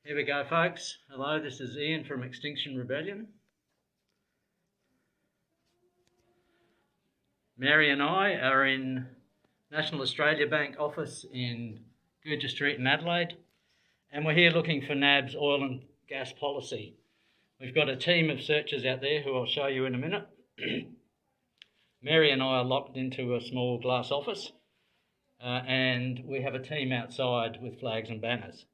Here we go, folks. Hello, this is Ian from Extinction Rebellion. Mary and I are in National Australia Bank office in Gouger Street in Adelaide, and we're here looking for NAB's oil and gas policy. We've got a team of searchers out there who I'll show you in a minute. Mary and I are locked into a small glass office, and we have a team outside with flags and banners.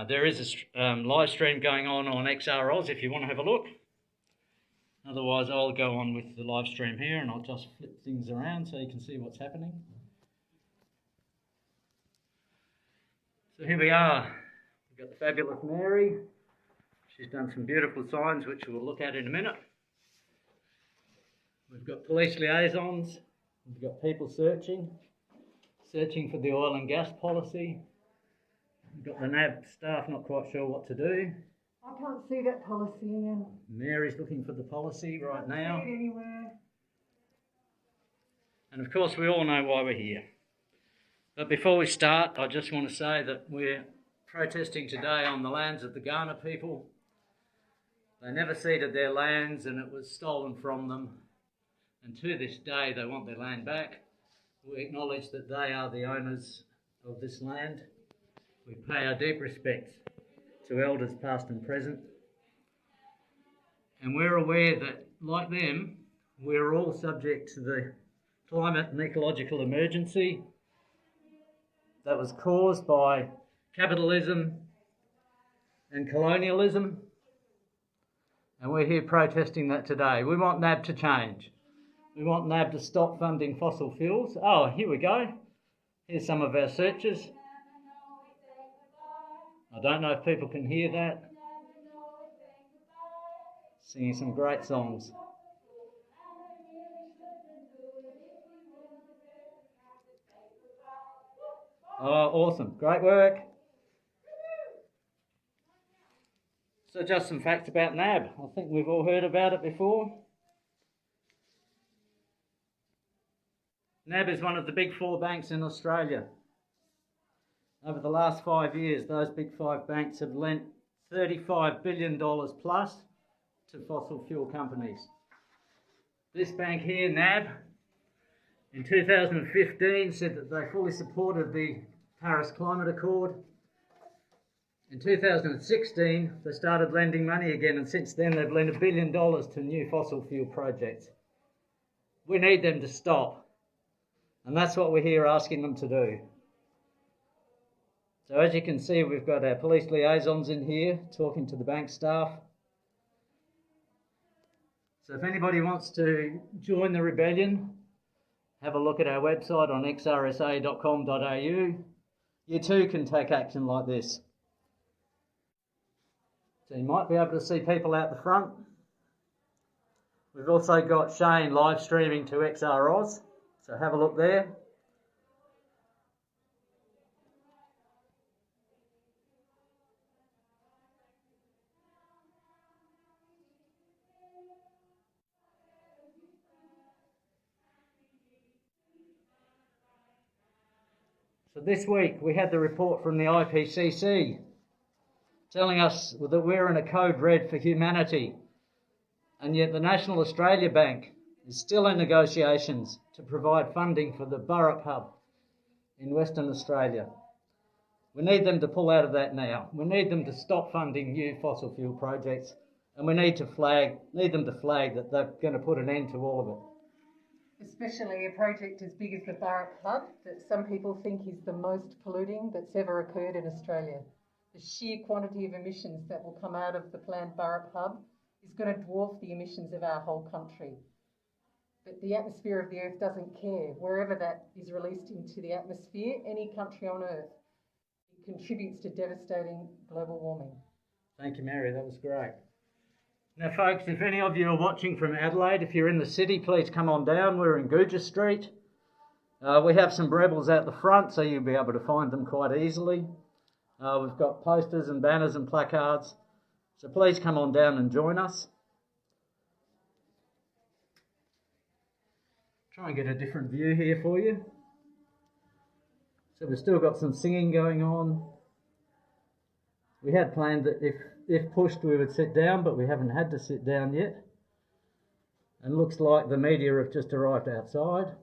There is a live stream going on XR if you want to have a look. Otherwise, I'll go on with the live stream here and I'll just flip things around so you can see what's happening. So here we are. We've got the fabulous Mary. She's done some beautiful signs which we'll look at in a minute. We've got police liaisons. We've got people searching for the oil and gas policy. We've got the NAB staff not quite sure what to do. I can't see that policy, Ian. Mary's looking for the policy right now. I can't see it anywhere. And of course we all know why we're here. But before we start, I just want to say that we're protesting today on the lands of the Gouger people. They never ceded their lands and it was stolen from them. And to this day they want their land back. We acknowledge that they are the owners of this land. We pay our deep respects to elders past and present. And we're aware that, like them, we're all subject to the climate and ecological emergency that was caused by capitalism and colonialism. And we're here protesting that today. We want NAB to change. We want NAB to stop funding fossil fuels. Oh, here we go. Here's some of our searchers. I don't know if people can hear that. Singing some great songs. Oh, awesome. Great work. So just some facts about NAB. I think we've all heard about it before. NAB is one of the big four banks in Australia. Over the last 5 years, those big five banks have lent $35 billion plus to fossil fuel companies. This bank here, NAB, in 2015 said that they fully supported the Paris Climate Accord. In 2016, they started lending money again, and since then they've lent $1 billion to new fossil fuel projects. We need them to stop, and that's what we're here asking them to do. So as you can see, we've got our police liaisons in here talking to the bank staff. So if anybody wants to join the rebellion, have a look at our website on xrsa.com.au. You too can take action like this. So you might be able to see people out the front. We've also got Shane live streaming to XR so have a look there. So this week we had the report from the IPCC telling us that we're in a code red for humanity, and yet the National Australia Bank is still in negotiations to provide funding for the Burrup Hub in Western Australia. We need them to pull out of that now. We need them to stop funding new fossil fuel projects, and we need them to flag that they're going to put an end to all of it. Especially a project as big as the Burrup Hub that some people think is the most polluting that's ever occurred in Australia. The sheer quantity of emissions that will come out of the planned Burrup Hub is going to dwarf the emissions of our whole country. But the atmosphere of the Earth doesn't care. Wherever that is released into the atmosphere, any country on Earth, it contributes to devastating global warming. Thank you, Mary. That was great. Now, folks, if any of you are watching from Adelaide, if you're in the city, please come on down. We're in Gouger Street. We have some rebels out the front, so you'll be able to find them quite easily. We've got posters and banners and placards, so please come on down and join us. Try and get a different view here for you. So we've still got some singing going on. We had planned that if pushed we would sit down, but we haven't had to sit down yet. And looks like the media have just arrived outside.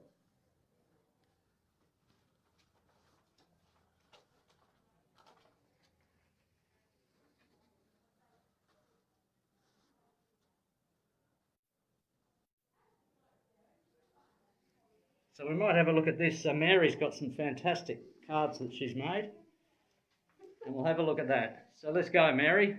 So we might have a look at this. So Mary's got some fantastic cards that she's made. And we'll have a look at that. So let's go, Mary.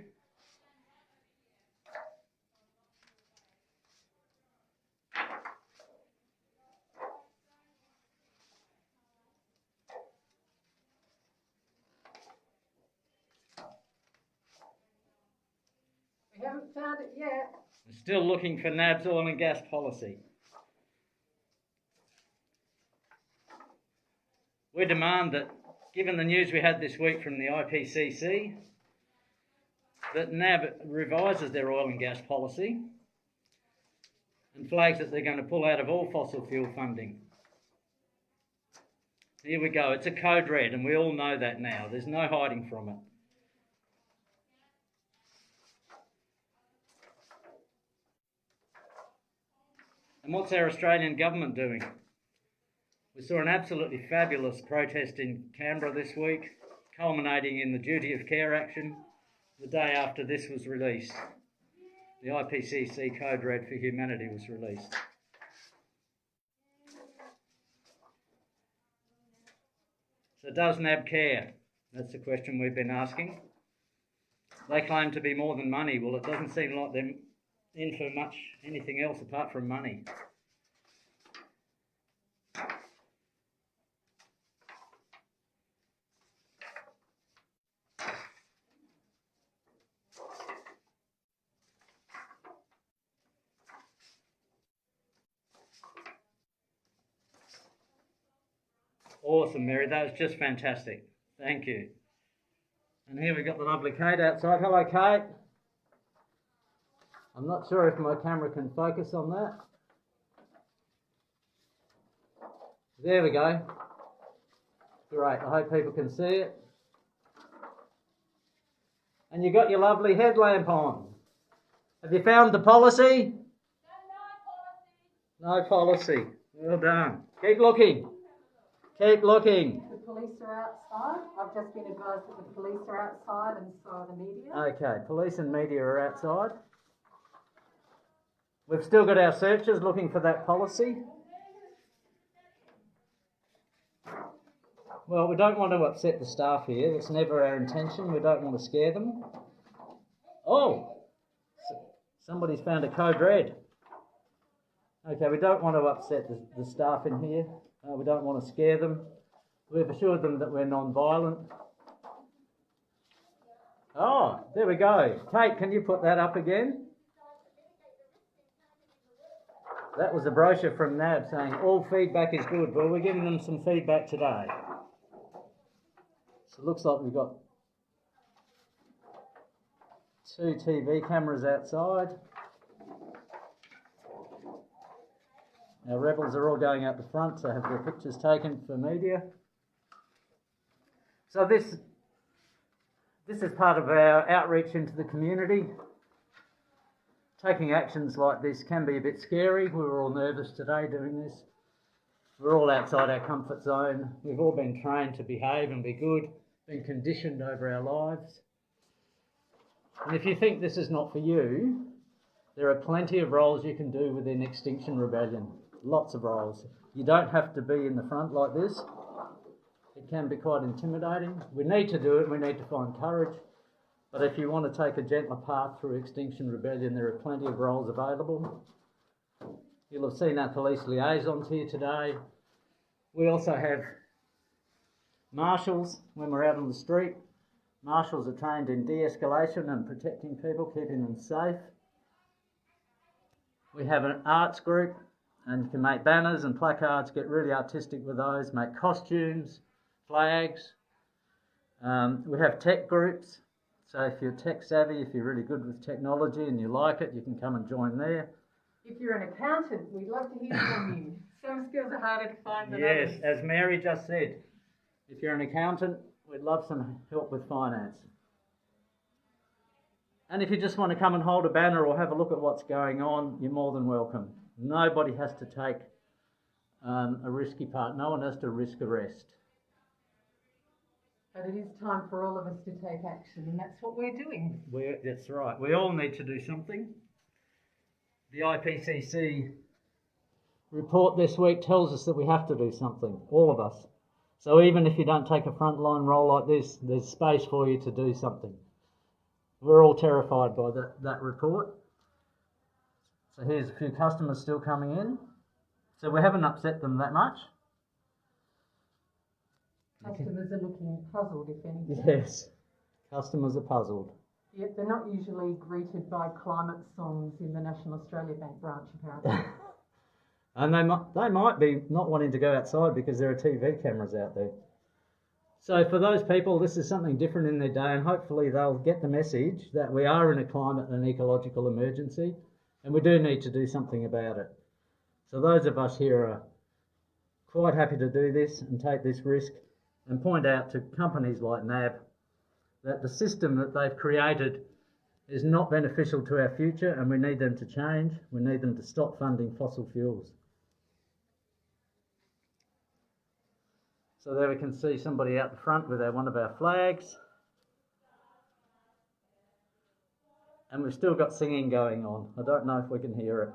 We haven't found it yet. We're still looking for NAB's oil and gas policy. We demand that, given the news we had this week from the IPCC, that NAB revises their oil and gas policy and flags that they're going to pull out of all fossil fuel funding. Here we go. It's a code red, and we all know that now. There's no hiding from it. And what's our Australian government doing? We saw an absolutely fabulous protest in Canberra this week, culminating in the duty of care action the day after this was released. The IPCC Code Red for Humanity was released. So does NAB care? That's the question we've been asking. They claim to be more than money. Well, it doesn't seem like they're in for much anything else apart from money. Awesome, Mary. That was just fantastic. Thank you. And here we've got the lovely Kate outside. Hello, Kate. I'm not sure if my camera can focus on that. There we go. Great. I hope people can see it. And you've got your lovely headlamp on. Have you found the policy? No policy. Well done. Keep looking. Keep looking. The police are outside. I've just been advised that the police are outside and so are the media. Okay, police and media are outside. We've still got our searchers looking for that policy. Well, we don't want to upset the staff here. That's never our intention. We don't want to scare them. Oh, somebody's found a code red. Okay, we don't want to upset the staff in here. We don't want to scare them. We've assured them that we're non-violent. Oh, there we go. Kate, can you put that up again? That was a brochure from NAB saying all feedback is good. Well, we're giving them some feedback today. So it looks like we've got 2 TV cameras outside. Our rebels are all going out the front to have their pictures taken for media. So this is part of our outreach into the community. Taking actions like this can be a bit scary. We were all nervous today doing this. We're all outside our comfort zone. We've all been trained to behave and be good, been conditioned over our lives. And if you think this is not for you, there are plenty of roles you can do within Extinction Rebellion. Lots of roles. You don't have to be in the front like this. It can be quite intimidating. We need to do it. We need to find courage. But if you want to take a gentler path through Extinction Rebellion, there are plenty of roles available. You'll have seen our police liaisons here today. We also have marshals when we're out on the street. Marshals are trained in de-escalation and protecting people, keeping them safe. We have an arts group, and you can make banners and placards, get really artistic with those, make costumes, flags. We have tech groups. So if you're tech savvy, if you're really good with technology and you like it, you can come and join there. If you're an accountant, we'd love to hear from you. Some skills are harder to find than Yes, others. as Mary just said, if you're an accountant, we'd love some help with finance. And if you just want to come and hold a banner or have a look at what's going on, you're more than welcome. Nobody has to take a risky part. No one has to risk arrest. But it is time for all of us to take action, and that's what we're doing. That's right. We all need to do something. The IPCC report this week tells us that we have to do something, all of us. So even if you don't take a frontline role like this, there's space for you to do something. We're all terrified by that report. So here's a few customers still coming in. So we haven't upset them that much. Customers are looking puzzled, if anything. Yes, customers are puzzled. Yet they're not usually greeted by climate songs in the National Australia Bank branch, apparently. And they might be not wanting to go outside because there are TV cameras out there. So for those people, this is something different in their day, and hopefully they'll get the message that we are in a climate and ecological emergency, and we do need to do something about it. So those of us here are quite happy to do this and take this risk and point out to companies like NAB that the system that they've created is not beneficial to our future, and we need them to change. We need them to stop funding fossil fuels. So there we can see somebody out the front with one of our flags. And we've still got singing going on. I don't know if we can hear it.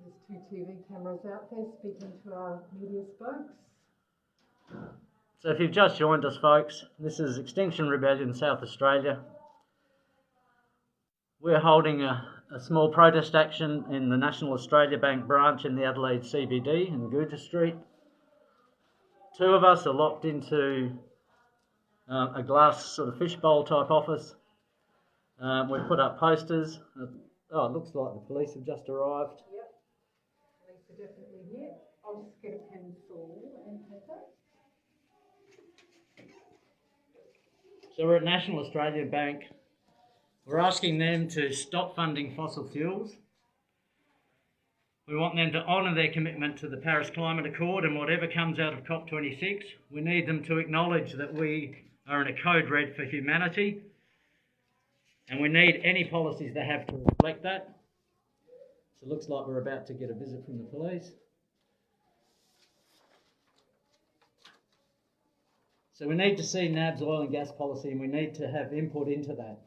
There's 2 TV cameras out there speaking to our media spokes. So if you've just joined us, folks, this is Extinction Rebellion South Australia. We're holding a small protest action in the National Australia Bank branch in the Adelaide CBD in Gouger Street. 2 of us are locked into a glass sort of fishbowl type office. We've put up posters. Oh, it looks like the police have just arrived. Yep, police are definitely here. I'll just get a pencil and paper. So we're at National Australia Bank. We're asking them to stop funding fossil fuels. We want them to honour their commitment to the Paris Climate Accord and whatever comes out of COP26. We need them to acknowledge that we are in a code red for humanity, and we need any policies they have to reflect that. So it looks like we're about to get a visit from the police. So we need to see NAB's oil and gas policy, and we need to have input into that.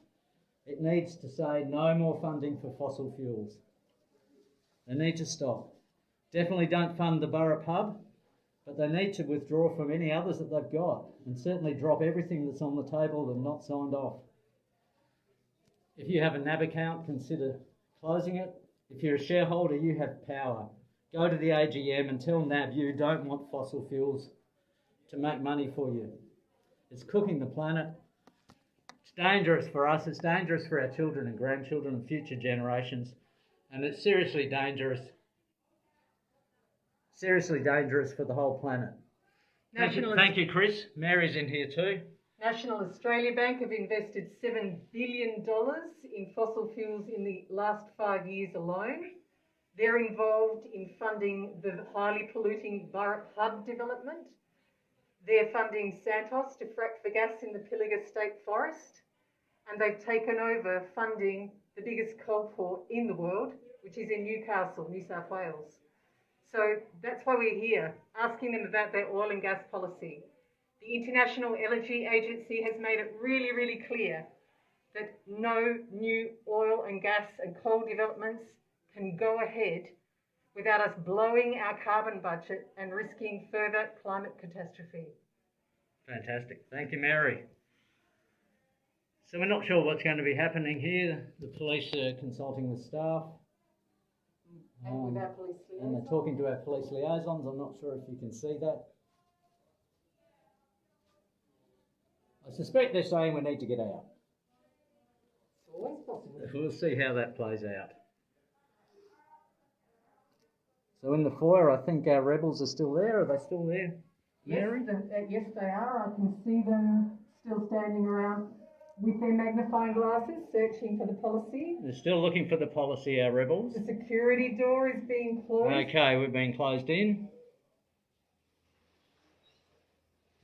It needs to say no more funding for fossil fuels. They need to stop. Definitely don't fund the Burrup Hub, but they need to withdraw from any others that they've got, and certainly drop everything that's on the table and not signed off. If you have a NAB account, consider closing it. If you're a shareholder, you have power. Go to the AGM and tell NAB you don't want fossil fuels to make money for you. It's cooking the planet. It's dangerous for us, it's dangerous for our children and grandchildren and future generations, and it's seriously dangerous for the whole planet. Thank you, Chris. Mary's in here too. National Australia Bank have invested $7 billion in fossil fuels in the last 5 years alone. They're involved in funding the highly polluting Burrup Hub development. They're funding Santos to frack for gas in the Pilliga State Forest, and they've taken over funding the biggest coal port in the world, which is in Newcastle, New South Wales. So that's why we're here, asking them about their oil and gas policy. The International Energy Agency has made it really, really clear that no new oil and gas and coal developments can go ahead without us blowing our carbon budget and risking further climate catastrophe. Fantastic. Thank you, Mary. So we're not sure what's going to be happening here. The police are consulting with staff. And with our police liaisons. And they're talking to our police liaisons. I'm not sure if you can see that. I suspect they're saying we need to get out. It's always possible. We'll see how that plays out. So in the foyer, I think our rebels are still there. Are they still there, Mary? Yes, they are. I can see them still standing around with their magnifying glasses, searching for the policy. They're still looking for the policy, our rebels. The security door is being closed. Okay, we've been closed in.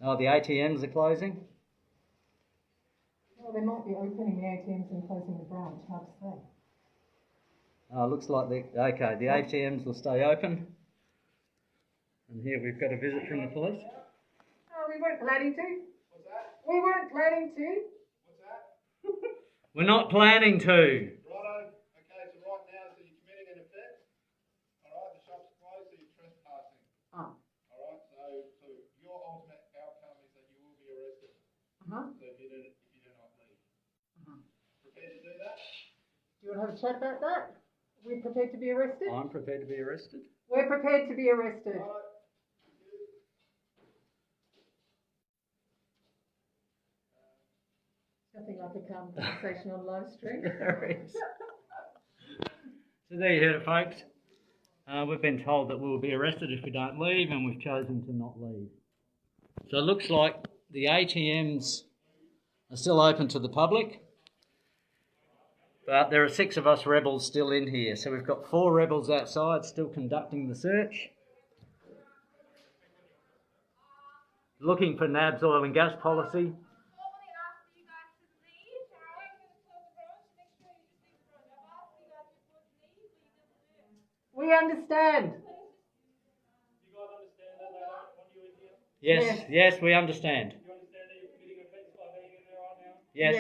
Oh, the ATMs are closing? Well, they might be opening the ATMs and closing the branch, hard to say. Oh, looks like the ATMs will stay open. And here we've got a visit from the police. Oh, we weren't planning to. What's that? We weren't planning to. What's that? We're not planning to. Righto. Okay, so right now, so you're committing an offence. Alright, the shop's closed, so you're trespassing. Oh. Alright, so your ultimate outcome is that you will be arrested. Uh-huh. So if you do not leave. Uh-huh. Prepared to do that? Do you want to have a chat about that? We're prepared to be arrested? I'm prepared to be arrested. We're prepared to be arrested. Righto. Nothing like a calm conversation on live stream. So there you heard it, folks. We've been told that we'll be arrested if we don't leave, and we've chosen to not leave. So it looks like the ATMs are still open to the public, but there are 6 of us rebels still in here. So we've got 4 rebels outside still conducting the search, looking for NAB's oil and gas policy. We understand. You guys understand that they don't want you in here? Yes, we understand. You understand that you're committing offence by being in there right now? Yes.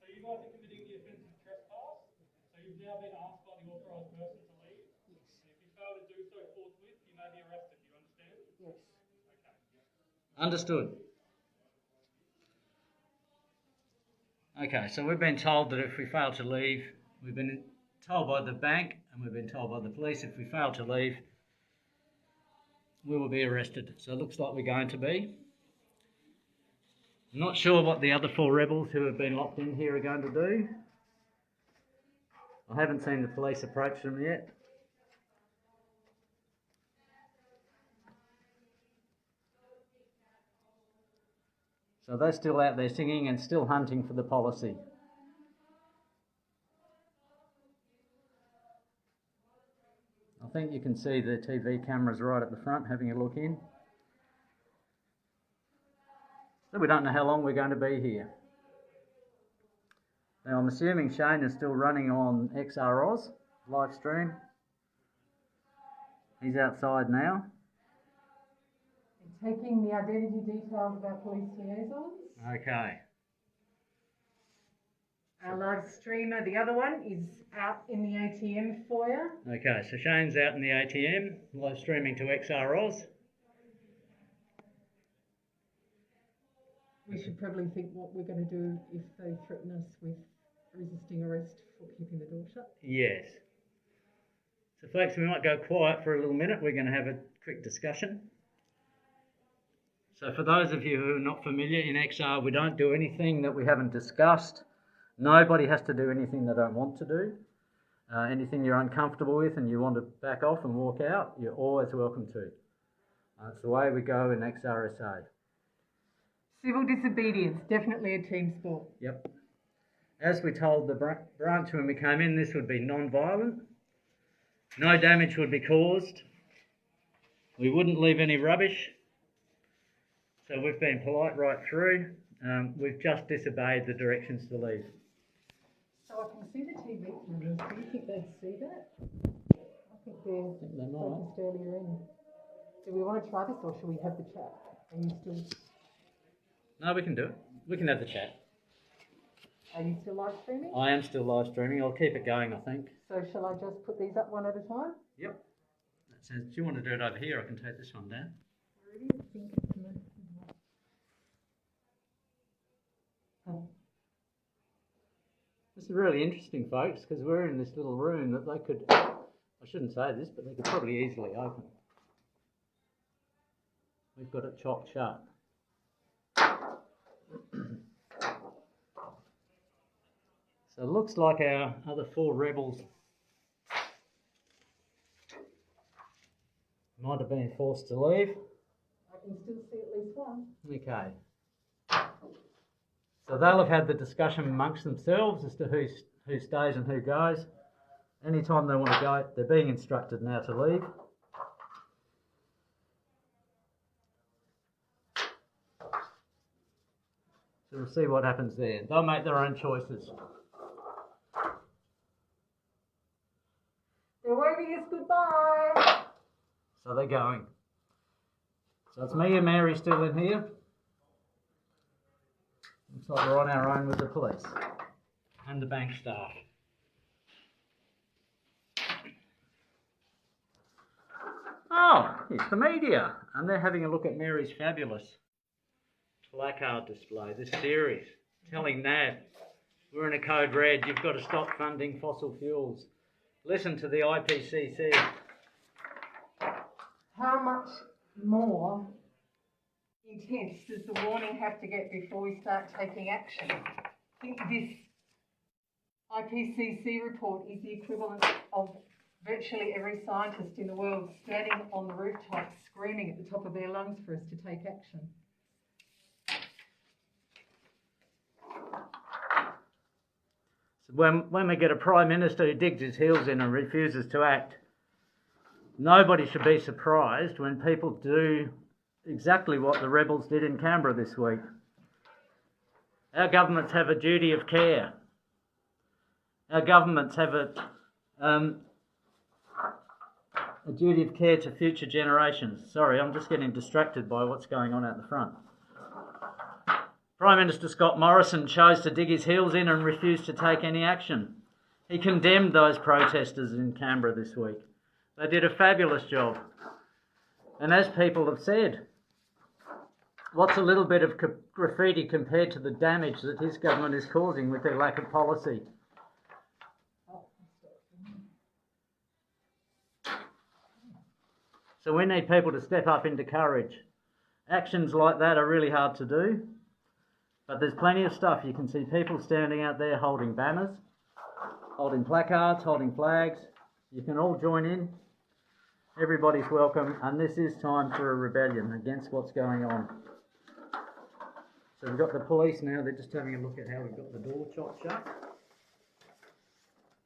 So you guys are committing the offence of trespass. So you've now been asked by the authorised person to leave. Yes. And if you fail to do so forthwith, you may be arrested. You understand? Yes. Okay. Understood. Okay, so we've been told that if we fail to leave, we've been told by the bank and we've been told by the police if we fail to leave, we will be arrested. So it looks like we're going to be. I'm not sure what the other 4 rebels who have been locked in here are going to do. I haven't seen the police approach them yet. So they're still out there singing and still hunting for the policy. I think you can see the TV cameras right at the front having a look in. So we don't know how long we're going to be here. Now I'm assuming Shane is still running on XROS live stream. He's outside now. Taking the identity details of our police liaisons. Okay. Our live streamer, the other one, is out in the ATM foyer. Okay, so Shane's out in the ATM, live streaming to XROS. We should probably think what we're going to do if they threaten us with resisting arrest for keeping the door shut. Yes. So folks, we might go quiet for a little minute. We're going to have a quick discussion. So for those of you who are not familiar, in XR we don't do anything that we haven't discussed. Nobody has to do anything they don't want to do. Anything you're uncomfortable with and you want to back off and walk out, you're always welcome to. It's the way we go in XRSA. Civil disobedience, definitely a team sport. Yep. As we told the branch when we came in, this would be non-violent. No damage would be caused. We wouldn't leave any rubbish. So we've been polite right through. We've just disobeyed the directions to leave. So I can see the TV cameras. Do you think they'd see that? I think they're focused earlier in. Do we want to try this or should we have the chat? Are you still... No, we can do it. We can have the chat. Are you still live streaming? I am still live streaming. I'll keep it going, I think. So shall I just put these up one at a time? Yep. That says, do you want to do it over here? I can take this one down. Where do you think it's going to... This is really interesting, folks, because we're in this little room that they could, I shouldn't say this, but they could probably easily open. We've got it chopped shut. So it looks like our other 4 rebels might have been forced to leave. I can still see at least one. Okay. So they'll have had the discussion amongst themselves as to who stays and who goes. anytime they want to go, they're being instructed now to leave. So we'll see what happens there. They'll make their own choices. They're waving us goodbye. So they're going. So it's me and Mary still in here. Looks like we're on our own with the police and the bank staff. Oh, it's the media. And they're having a look at Mary's fabulous placard display, this series, telling NAB, we're in a code red, you've got to stop funding fossil fuels. Listen to the IPCC. How much more intense does the warning have to get before we start taking action? I think this IPCC report is the equivalent of virtually every scientist in the world standing on the rooftop screaming at the top of their lungs for us to take action. When we get a Prime Minister who digs his heels in and refuses to act, nobody should be surprised when people do exactly what the rebels did in Canberra this week. Our governments have a duty of care. Our governments have a duty of care to future generations. Sorry, I'm just getting distracted by what's going on out the front. Prime Minister Scott Morrison chose to dig his heels in and refused to take any action. He condemned those protesters in Canberra this week. They did a fabulous job. And as people have said, what's a little bit of graffiti compared to the damage that his government is causing with their lack of policy? So we need people to step up into courage. Actions like that are really hard to do, but there's plenty of stuff. You can see people standing out there holding banners, holding placards, holding flags. You can all join in. Everybody's welcome, and this is time for a rebellion against what's going on. So we've got the police now. They're just having a look at how we've got the door chopped shut.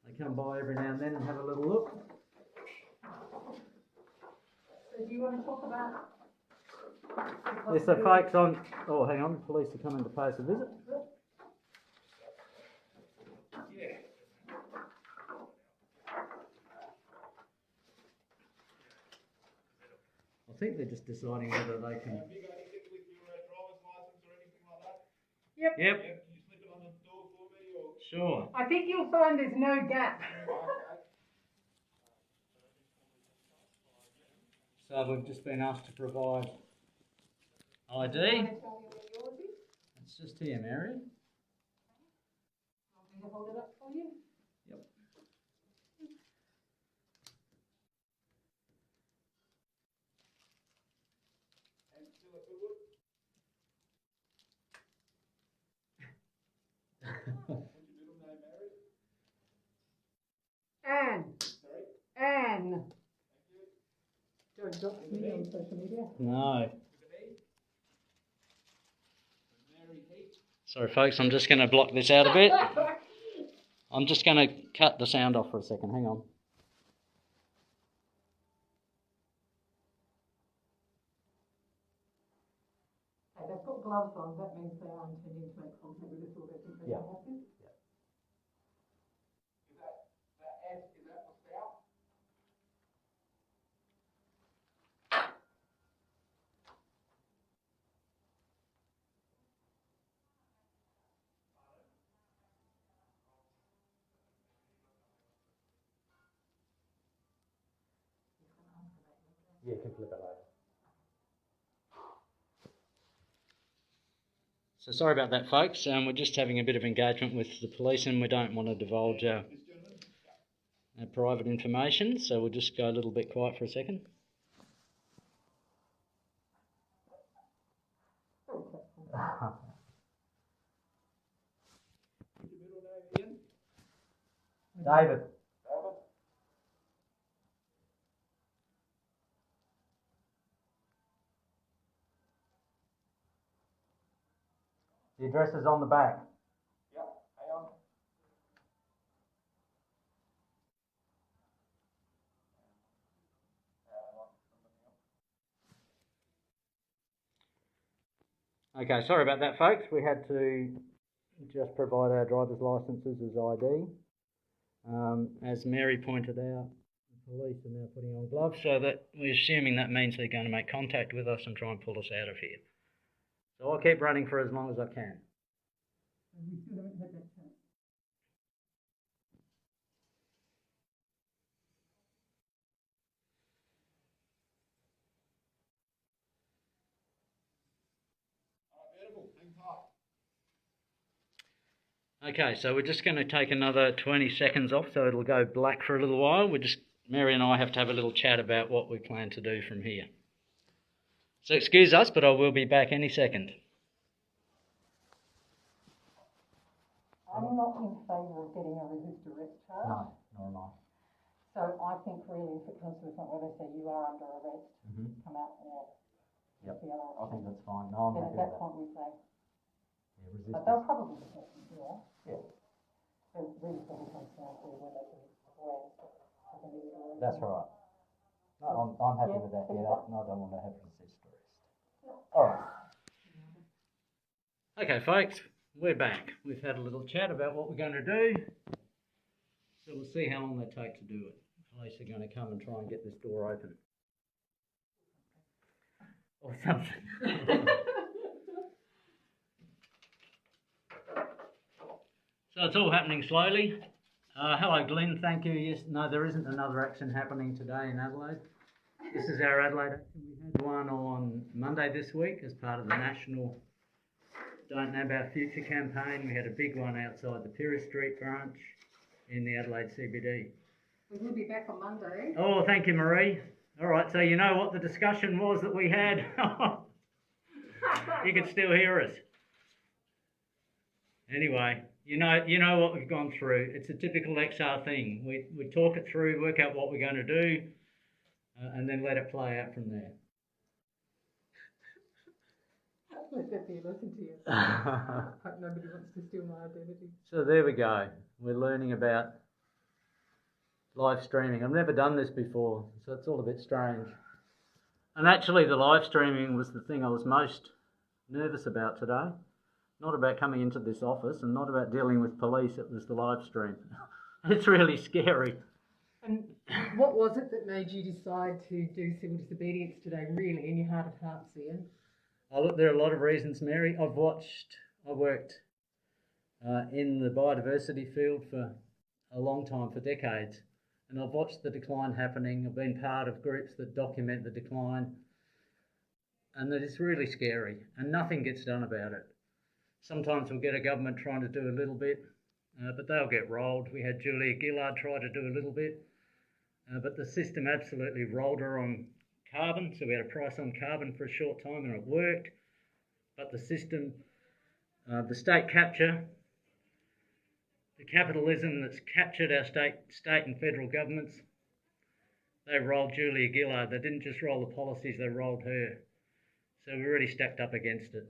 They come by every now and then and have a little look. So do you want to talk about... Yes, so folks on... Oh, hang on. Police are coming to pay us a visit. I think they're just deciding whether they can... Have you got anything with your driver's license or anything like that? Yep. Yep. Can you slip it on the door for me or? Sure. I think you'll find there's no gap. So we've just been asked to provide ID. Do you want to tell me where yours is? It's just here, Mary. I'm going to hold it up for you. Yep. And still a Goodwood? What's your middle name, Mary? Anne. Sorry? Anne. Thank you. Don't dox me on social media. No. With an E? Mary Heath. Sorry, folks. I'm just going to block this out a bit. I'm just going to cut the sound off for a second. Hang on. Okay, they've got gloves on. That means they are intending to make contact with us or they're completely Yeah. happy. Is that S, is that for south? Yeah, you can flip it over. So sorry about that, folks. We're just having a bit of engagement with the police and we don't want to divulge our private information, so we'll just go a little bit quiet for a second. What's your middle name again? David. David? The address is on the back. Yep, hang on. Okay, sorry about that, folks. We had to just provide our driver's licences as ID. As Mary pointed out, the police are now putting on gloves, so that we're assuming that means they're going to make contact with us and try and pull us out of here. So I'll keep running for as long as I can. We still haven't had that chat. Beautiful, hang tight. Okay, so we're just going to take another 20 seconds off, so it'll go black for a little while. Mary and I have to have a little chat about what we plan to do from here. So excuse us, but I will be back any second. I'm not in favour of getting a resist arrest charge. No, nor am I. So I think really if it comes to the point where they say you are under arrest, come out or Yep. the other I think that's fine. No, I'm then happy at that with that. point we say, Yeah, resist but they'll probably just let you do it. Yeah. So it really probably comes down to when they can avoid it. That's right. No, I'm happy Yeah, with that. think Yeah, that. no, I don't want to have resist arrest. All right. Okay, folks, we're back. We've had a little chat about what we're going to do. So we'll see how long they take to do it. Police are going to come and try and get this door open. Or something. So it's all happening slowly. Hello, Glenn. Thank you. Yes, no, there isn't another action happening today in Adelaide. This is our Adelaide action. We had one on Monday this week as part of the national Don't NAB Our Future campaign. We had a big one outside the Piri Street branch in the Adelaide CBD. We will be back on Monday. Oh, thank you, Marie. All right, so you know what the discussion was that we had? You can still hear us. Anyway, you know what we've gone through. It's a typical XR thing. We talk it through, work out what we're going to do, and then let it play out from there. Let that be a lesson to you. Hope nobody wants to steal my identity. So there we go. We're learning about live streaming. I've never done this before, so it's all a bit strange. And actually the live streaming was the thing I was most nervous about today. Not about coming into this office and not about dealing with police, it was the live stream. It's really scary. And what was it that made you decide to do civil disobedience today, really, in your heart of hearts, Ian? Oh, look, there are a lot of reasons, Mary. I worked in the biodiversity field for a long time, for decades, and I've watched the decline happening. I've been part of groups that document the decline, and that it's really scary, and nothing gets done about it. Sometimes we'll get a government trying to do a little bit, but they'll get rolled. We had Julia Gillard try to do a little bit, but the system absolutely rolled her on carbon, so we had a price on carbon for a short time and it worked, but the system, the state capture, the capitalism that's captured our state and federal governments, they rolled Julia Gillard. They didn't just roll the policies, they rolled her. So we really stacked up against it.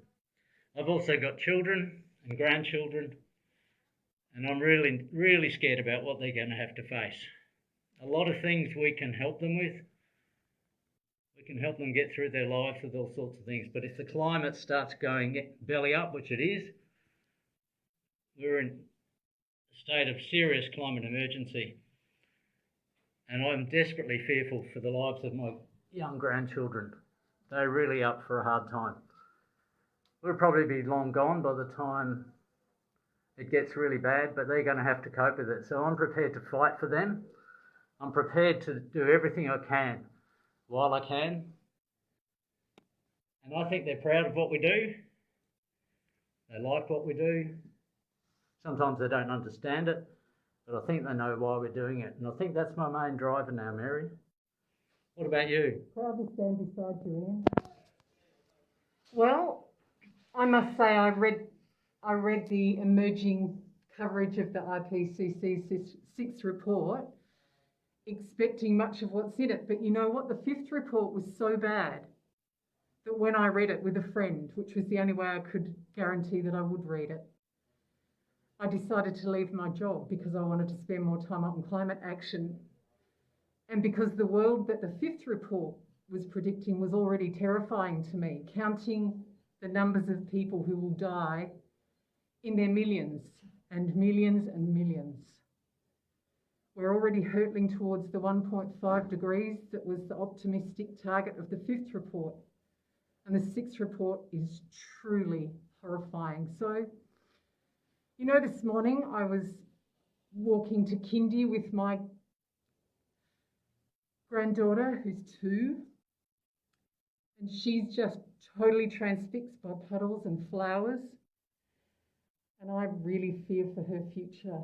I've also got children and grandchildren, and I'm really, really scared about what they're going to have to face. A lot of things we can help them with. We can help them get through their lives with all sorts of things, but if the climate starts going belly up, which it is, we're in a state of serious climate emergency, and I'm desperately fearful for the lives of my young grandchildren. They're really up for a hard time. We'll probably be long gone by the time it gets really bad, but they're going to have to cope with it. So I'm prepared to fight for them. I'm prepared to do everything I can while I can. And I think they're proud of what we do. They like what we do. Sometimes they don't understand it, but I think they know why we're doing it. And I think that's my main driver now, Mary. What about you? Proud to stand beside you, Ian. Well, I must say I read the emerging coverage of the IPCC sixth report, expecting much of what's in it. But you know what? The fifth report was so bad that when I read it with a friend, which was the only way I could guarantee that I would read it, I decided to leave my job because I wanted to spend more time up in climate action, and because the world that the fifth report was predicting was already terrifying to me, counting the numbers of people who will die in their millions and millions and millions. We're already hurtling towards the 1.5 degrees that was the optimistic target of the 5th report. And the 6th report is truly horrifying. So, you know, this morning I was walking to kindy with my granddaughter, who's 2, and she's just totally transfixed by puddles and flowers. And I really fear for her future.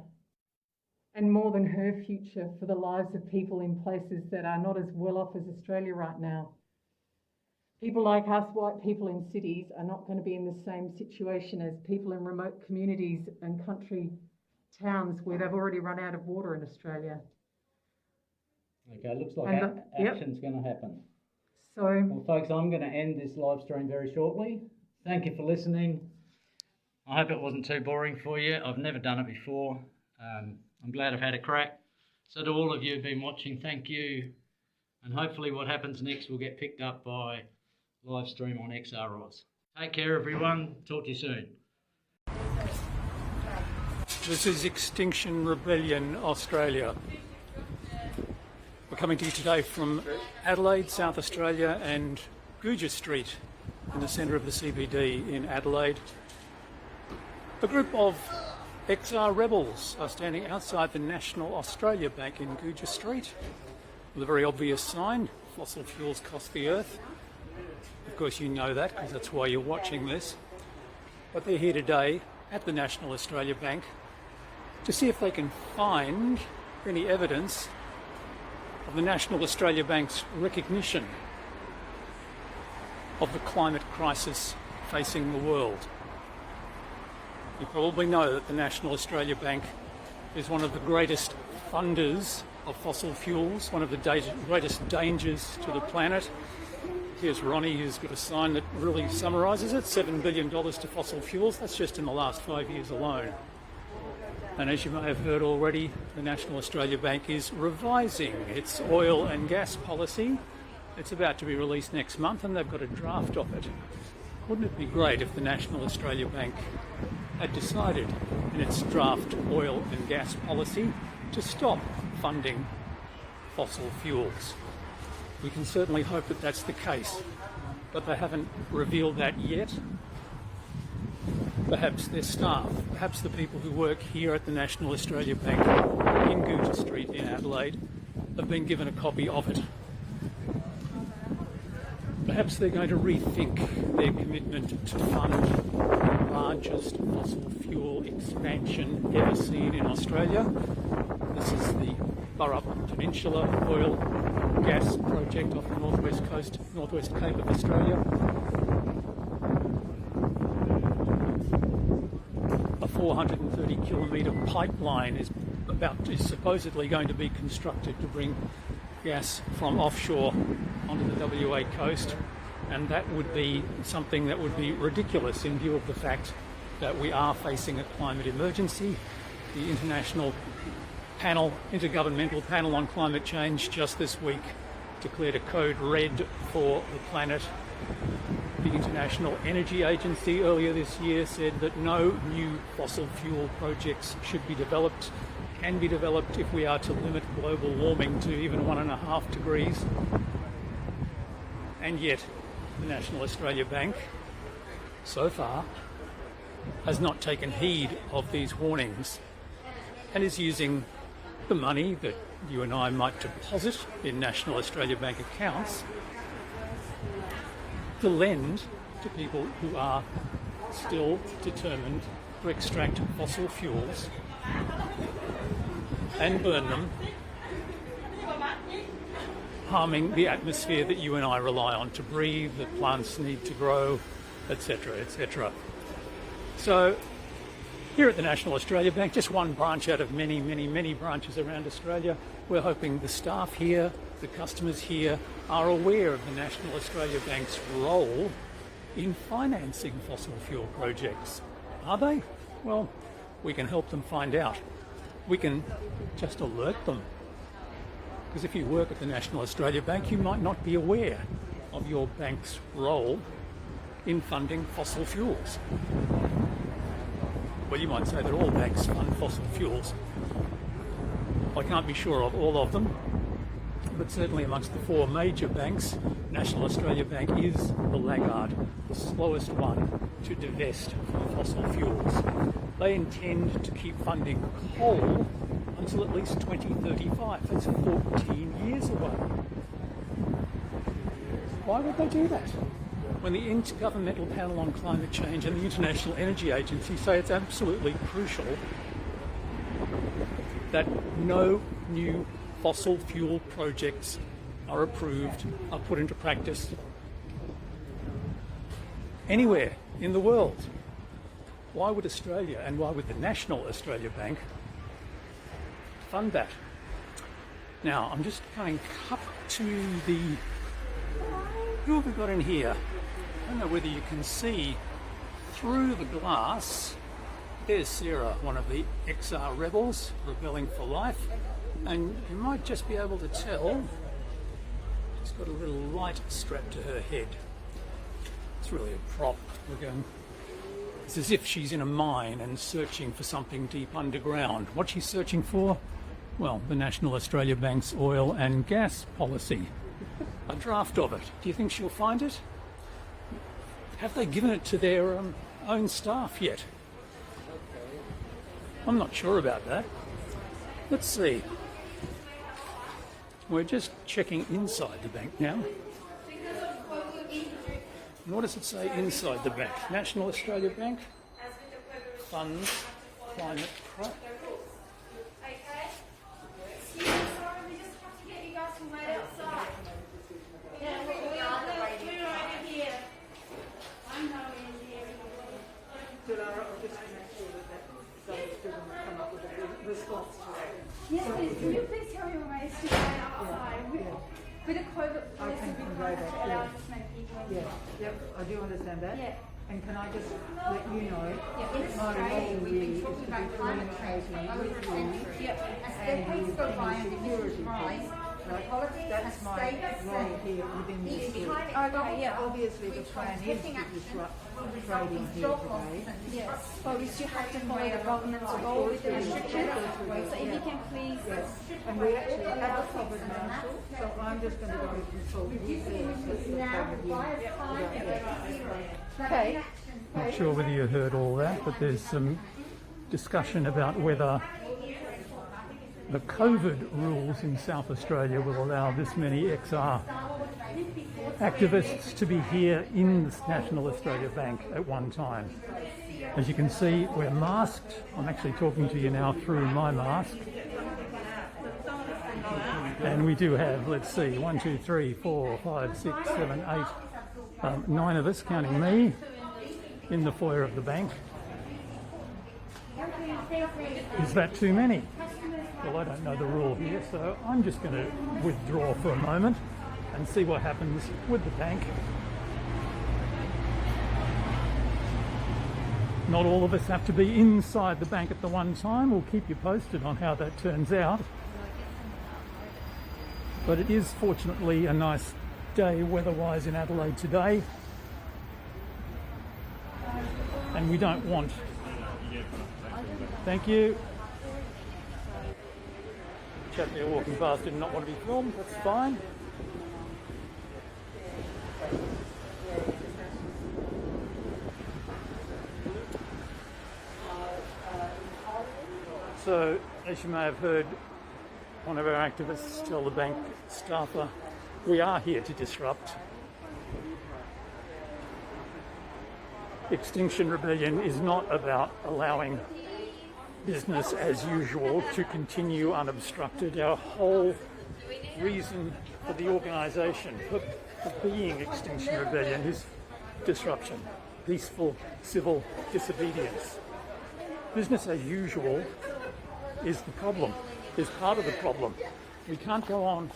And more than her future, for the lives of people in places that are not as well off as Australia right now. People like us, white people in cities, are not going to be in the same situation as people in remote communities and country towns where they've already run out of water in Australia. Okay, looks like action's going to happen. So, well, folks, I'm going to end this live stream very shortly. Thank you for listening. I hope it wasn't too boring for you. I've never done it before. I'm glad I've had a crack. So to all of you who've been watching, thank you. And hopefully what happens next will get picked up by live stream on XROS. Take care, everyone. Talk to you soon. This is Extinction Rebellion Australia. We're coming to you today from Adelaide, South Australia, and Gouger Street in the centre of the CBD in Adelaide. A group of XR rebels are standing outside the National Australia Bank in Gouger Street with a very obvious sign: fossil fuels cost the earth. Of course you know that because that's why you're watching this. But they're here today at the National Australia Bank to see if they can find any evidence of the National Australia Bank's recognition of the climate crisis facing the world. You probably know that the National Australia Bank is one of the greatest funders of fossil fuels, one of the greatest dangers to the planet. Here's Ronnie, who's got a sign that really summarises it: $7 billion to fossil fuels. That's just in the last 5 years alone. And as you may have heard already, the National Australia Bank is revising its oil and gas policy. It's about to be released next month, and they've got a draft of it. Wouldn't it be great if the National Australia Bank had decided in its draft oil and gas policy to stop funding fossil fuels? We can certainly hope that that's the case, but they haven't revealed that yet. Perhaps their staff, perhaps the people who work here at the National Australia Bank in Gouger Street in Adelaide have been given a copy of it. Perhaps they're going to rethink their commitment to fund the largest fossil fuel expansion ever seen in Australia. This is the Burrup Peninsula oil gas project off the northwest coast, northwest Cape of Australia. A 430 kilometre pipeline is supposedly going to be constructed to bring gas from offshore onto the WA coast, and that would be something that would be ridiculous in view of the fact that we are facing a climate emergency. The Intergovernmental Panel on Climate Change just this week declared a code red for the planet. The International Energy Agency earlier this year said that no new fossil fuel projects should be developed, can be developed if we are to limit global warming to even 1.5 degrees. And yet, the National Australia Bank, so far, has not taken heed of these warnings and is using the money that you and I might deposit in National Australia Bank accounts to lend to people who are still determined to extract fossil fuels and burn them, harming the atmosphere that you and I rely on to breathe, that plants need to grow, etc., etc. So, here at the National Australia Bank, just one branch out of many, many, many branches around Australia, we're hoping the staff here, the customers here, are aware of the National Australia Bank's role in financing fossil fuel projects. Are they? Well, we can help them find out. We can just alert them. Because if you work at the National Australia Bank, you might not be aware of your bank's role in funding fossil fuels. Well, you might say that all banks fund fossil fuels. I can't be sure of all of them, but certainly amongst the four major banks, National Australia Bank is the laggard, the slowest one to divest from fossil fuels. They intend to keep funding coal until at least 2035. That's 14 years away. Why would they do that? When the Intergovernmental Panel on Climate Change and the International Energy Agency say it's absolutely crucial that no new fossil fuel projects are approved, are put into practice anywhere in the world. Why would Australia, and why would the National Australia Bank fund that? Now, I'm just going up to the... Who have we got in here? I don't know whether you can see through the glass. There's Sarah, one of the XR rebels, rebelling for life. And you might just be able to tell she's got a little light strapped to her head. It's really a prop. It's as if she's in a mine and searching for something deep underground. What she's searching for? Well, the National Australia Bank's oil and gas policy. A draft of it. Do you think she'll find it? Have they given it to their own staff yet? I'm not sure about that. Let's see. We're just checking inside the bank now. And what does it say inside the bank? National Australia Bank funds climate crap. Yes, please. Can you please tell me where my students are outside? With the COVID policy, we can't allow this many people in. Yep, I do understand that. Yeah. And can I just let you know, Yeah, in my Australia, role we've really been is talking to about be climate change for communicating over with a you century. Yep. As and decades the go by and security emissions rise, right? politics That's and my state role here within this needs group. behind it. Okay, yeah. Obviously, the plan is to disrupt trading here today. Yes, but we still have to follow the government's goal with the restrictions. So if you can please... Yes, and we actually have a covered marshal, so I'm just going to go and consult with the Okay. Not sure whether you heard all that, but there's some discussion about whether the COVID rules in South Australia will allow this many XR activists to be here in the National Australia Bank at one time. As you can see, we're masked. I'm actually talking to you now through my mask. And we do have, let's see, 1, 2, 3, 4, 5, 6, 7, 8, 9 of us, counting me, in the foyer of the bank. Is that too many? Well, I don't know the rule here, so I'm just going to withdraw for a moment and see what happens with the bank. Not all of us have to be inside the bank at the one time. We'll keep you posted on how that turns out. But it is fortunately a nice day weather-wise in Adelaide today. And we don't want... Thank you. Chap there walking past did not want to be filmed, that's fine. So, as you may have heard, one of our activists tell the bank staffer, we are here to disrupt. Extinction Rebellion is not about allowing business as usual to continue unobstructed. Our whole reason for the organisation, for being Extinction Rebellion, is disruption, peaceful civil disobedience. Business as usual is the problem, is part of the problem. We can't go on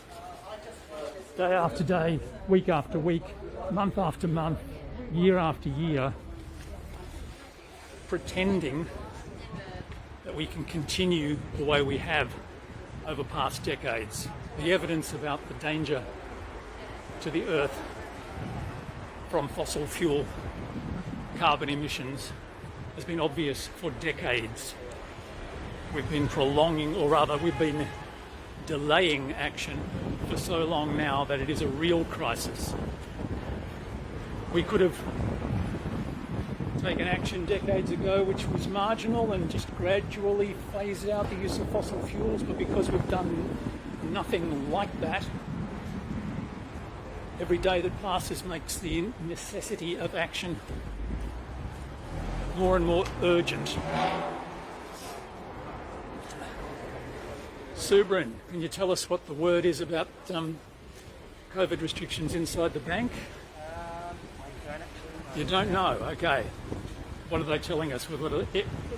day after day, week after week, month after month, year after year, pretending that we can continue the way we have over past decades. The evidence about the danger to the earth from fossil fuel carbon emissions has been obvious for decades. We've been prolonging, or rather we've been delaying action for so long now that it is a real crisis. We could have taken action decades ago which was marginal and just gradually phased out the use of fossil fuels, but because we've done nothing like that, every day that passes makes the necessity of action more and more urgent. Subrin, can you tell us what the word is about COVID restrictions inside the bank? You don't know? Okay. What are they telling us? We've got to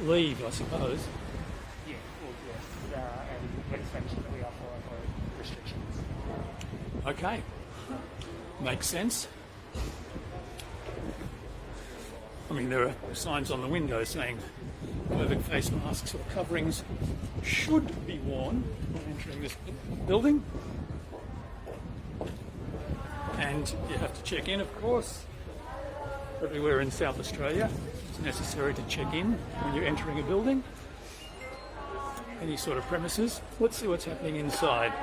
leave, I suppose. Yeah, well, yes, and legislation that we offer for restrictions. Okay. Makes sense. I mean, there are signs on the window saying COVID face masks or coverings should be worn when entering this building. And you have to check in, of course. Everywhere in South Australia, it's necessary to check in when you're entering a building, any sort of premises. Let's see what's happening inside.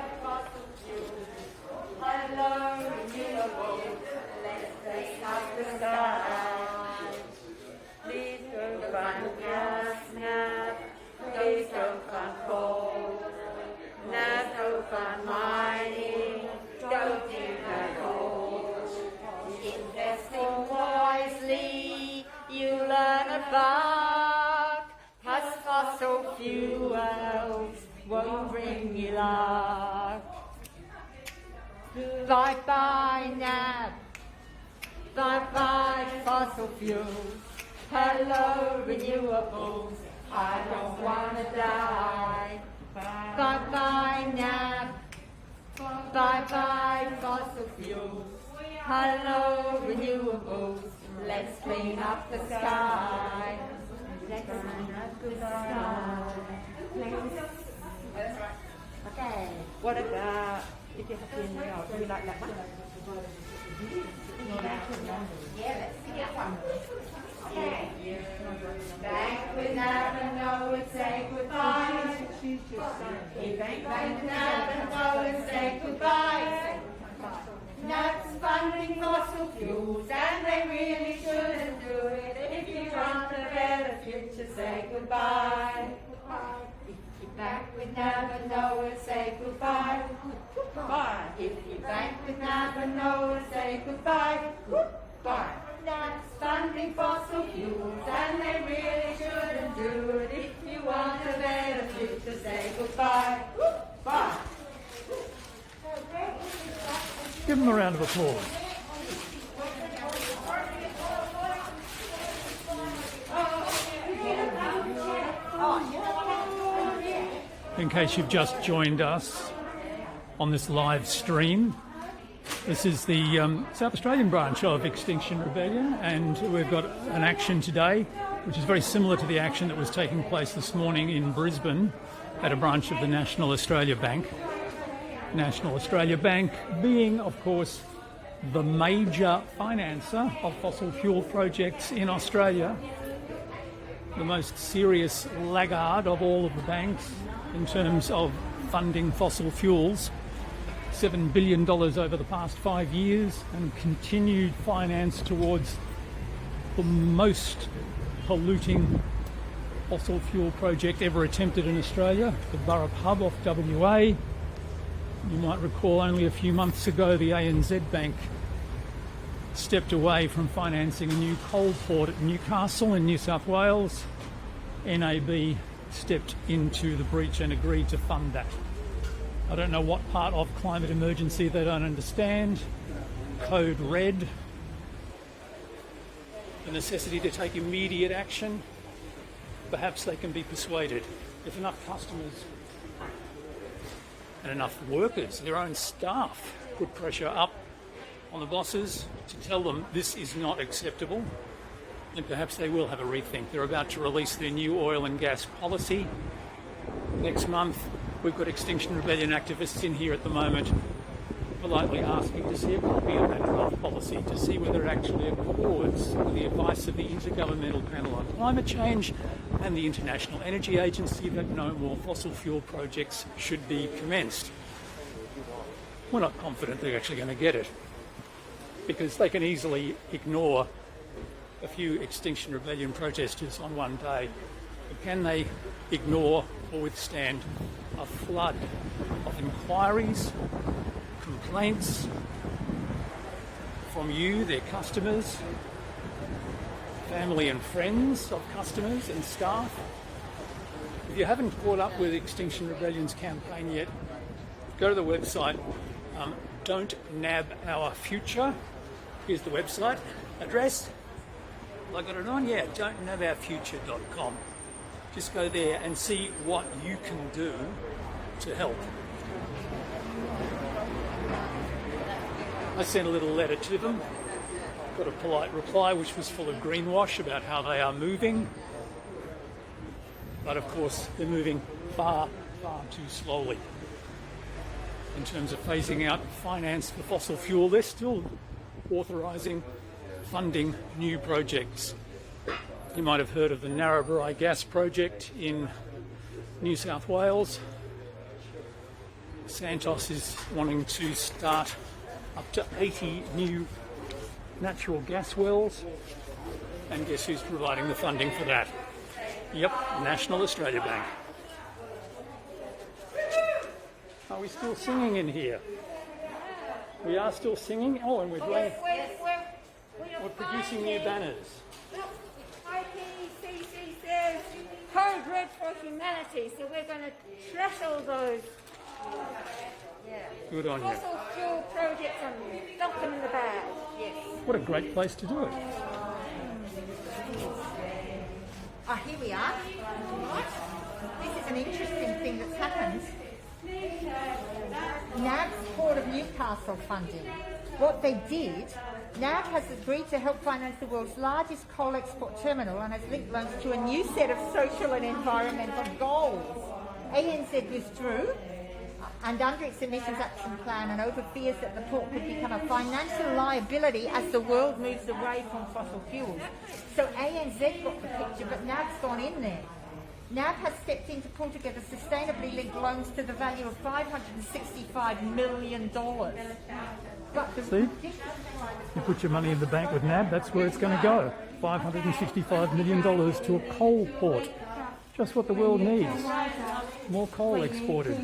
Cause fossil fuels won't bring you luck. Bye-bye NAB, bye-bye fossil fuels, hello renewables, I don't wanna die. Bye-bye NAB, bye-bye fossil fuels, hello renewables, let's clean up the sky. Let's clean up the sky. Okay. What about if you have to in York? Do you like that one? Yeah, let's see that one. Okay. Bank with NAB and no would say goodbye. Bank with NAB and no would say goodbye. NAB's funding fossil fuels and they really shouldn't do it. If you want a better future, say goodbye. If you bank with NAB and no one, say goodbye. Goodbye. If you bank with NAB and no one, say goodbye. Goodbye. NAB's funding fossil fuels and they really shouldn't do it. If you want a better future, say goodbye. Goodbye. Give them a round of applause. In case you've just joined us on this live stream, this is the South Australian branch of Extinction Rebellion, and we've got an action today which is very similar to the action that was taking place this morning in Brisbane at a branch of the National Australia Bank. National Australia Bank being, of course, the major financer of fossil fuel projects in Australia, the most serious laggard of all of the banks in terms of funding fossil fuels, $7 billion over the past 5 years, and continued finance towards the most polluting fossil fuel project ever attempted in Australia, the Burrup Hub off WA. You might recall only a few months ago the ANZ Bank stepped away from financing a new coal port at Newcastle in New South Wales. NAB stepped into the breach and agreed to fund that. I don't know what part of climate emergency they don't understand. Code red. The necessity to take immediate action. Perhaps they can be persuaded. If enough customers and enough workers, their own staff, put pressure up on the bosses to tell them this is not acceptable, then perhaps they will have a rethink. They're about to release their new oil and gas policy next month. We've got Extinction Rebellion activists in here at the moment politely asking to see a copy of that draft policy to see whether it actually accords with the advice of the Intergovernmental Panel on Climate Change and the International Energy Agency that no more fossil fuel projects should be commenced. We're not confident they're actually going to get it, because they can easily ignore a few Extinction Rebellion protesters on one day. But can they ignore or withstand a flood of inquiries, complaints from you, their customers, family and friends of customers and staff? If you haven't caught up with Extinction Rebellion's campaign yet, go to the website, Don't Nab Our Future. Here's the website address. Have I got it on? Yeah, don'tnabourfuture.com. Just go there and see what you can do to help. I sent a little letter to them, got a polite reply which was full of greenwash about how they are moving. But of course, they're moving far, far too slowly. In terms of phasing out finance for fossil fuel, they're still authorising funding new projects. You might have heard of the Narrabri gas project in New South Wales. Santos is wanting to start up to 80 new natural gas wells, and guess who's providing the funding for that? Yep, National Australia Bank. Are we still singing in here? We are still singing. Oh, and we're producing new banners. IPCC says code red for humanity, so we're going to trash all those Good on you. fossil fuel projects and dump them in the bag. Yes. What a great place to do it. Oh, here we are. Right. This is an interesting thing that's happened. NAB's Port of Newcastle funding. What they did, NAB has agreed to help finance the world's largest coal export terminal and has linked loans to a new set of social and environmental goals. ANZ withdrew and under its emissions action plan and over fears that the port could become a financial liability as the world moves away from fossil fuels. So ANZ got the picture, but NAB's gone in there. NAB has stepped in to pull together sustainably linked loans to the value of $565 million. But See? You put your money in the bank with NAB, that's where it's going to go. $565 million to a coal port. Just what the world needs. More coal exported.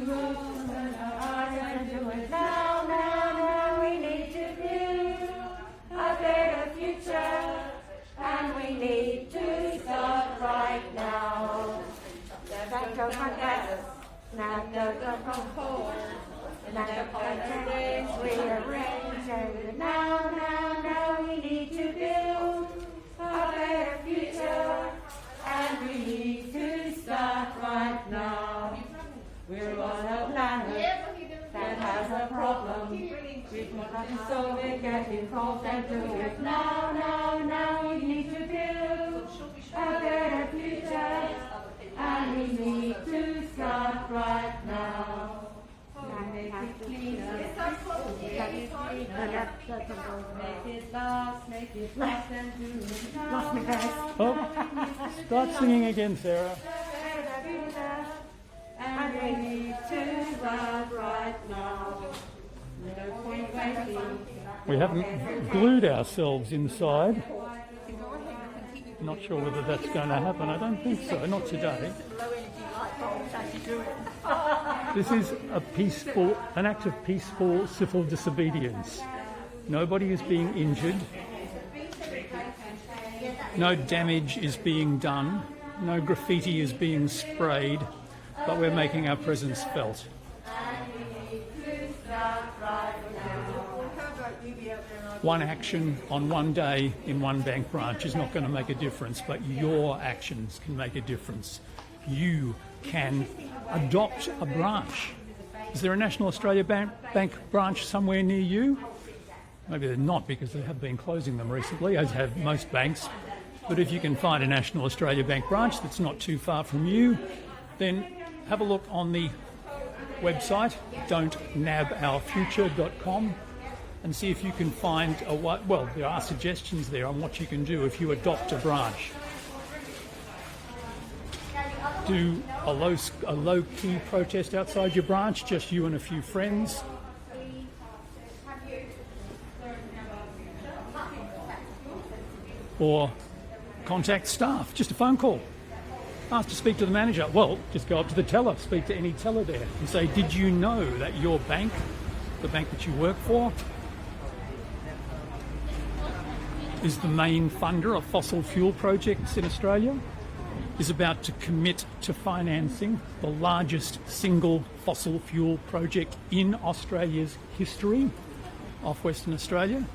Now, we need to build a better future, and we need to start right now. That goes on gas, that goes on coal, that goes on rearrange. Now, we need to build a better future, and we need to start right now. We're on a planet that has a problem. We've got nothing, so we get involved and do it now. We need to build a better future, and we need to start right now. Make it cleaner, make it last, and do it now. lost my voice. Oh, start singing again, Sarah. And we need to start right now. No point waiting. We haven't glued ourselves inside. Not sure whether that's going to happen. I don't think so. Not today. This is an act of peaceful civil disobedience. Nobody is being injured. No damage is being done. No graffiti is being sprayed. But we're making our presence felt. One action on one day in one bank branch is not going to make a difference, but your actions can make a difference. You can adopt a branch. Is there a National Australia Bank branch somewhere near you? Maybe they're not, because they have been closing them recently, as have most banks. But if you can find a National Australia Bank branch that's not too far from you, then have a look on the website, don'tnabourfuture.com, and see if you can find well, there are suggestions there on what you can do if you adopt a branch. Do a low-key protest outside your branch, just you and a few friends. Or contact staff, just a phone call. Ask to speak to the manager. Well, just go up to the teller, speak to any teller there and say, did you know that your bank, the bank that you work for, is the main funder of fossil fuel projects in Australia, is about to commit to financing the largest single fossil fuel project in Australia's history off Western Australia.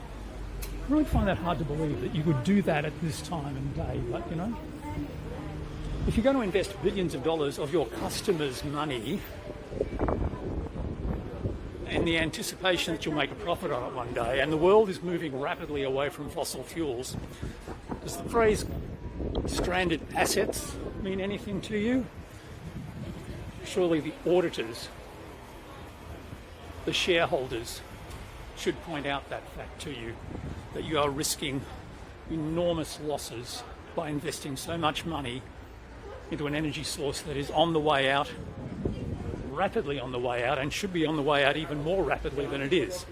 I really find that hard to believe that you would do that at this time and day, but you know, if you're going to invest billions of dollars of your customers' money in the anticipation that you'll make a profit on it one day, and the world is moving rapidly away from fossil fuels, does the phrase stranded assets mean anything to you? Surely the auditors, the shareholders, should point out that fact to you, that you are risking enormous losses by investing so much money into an energy source that is on the way out, rapidly on the way out, and should be on the way out even more rapidly than it is.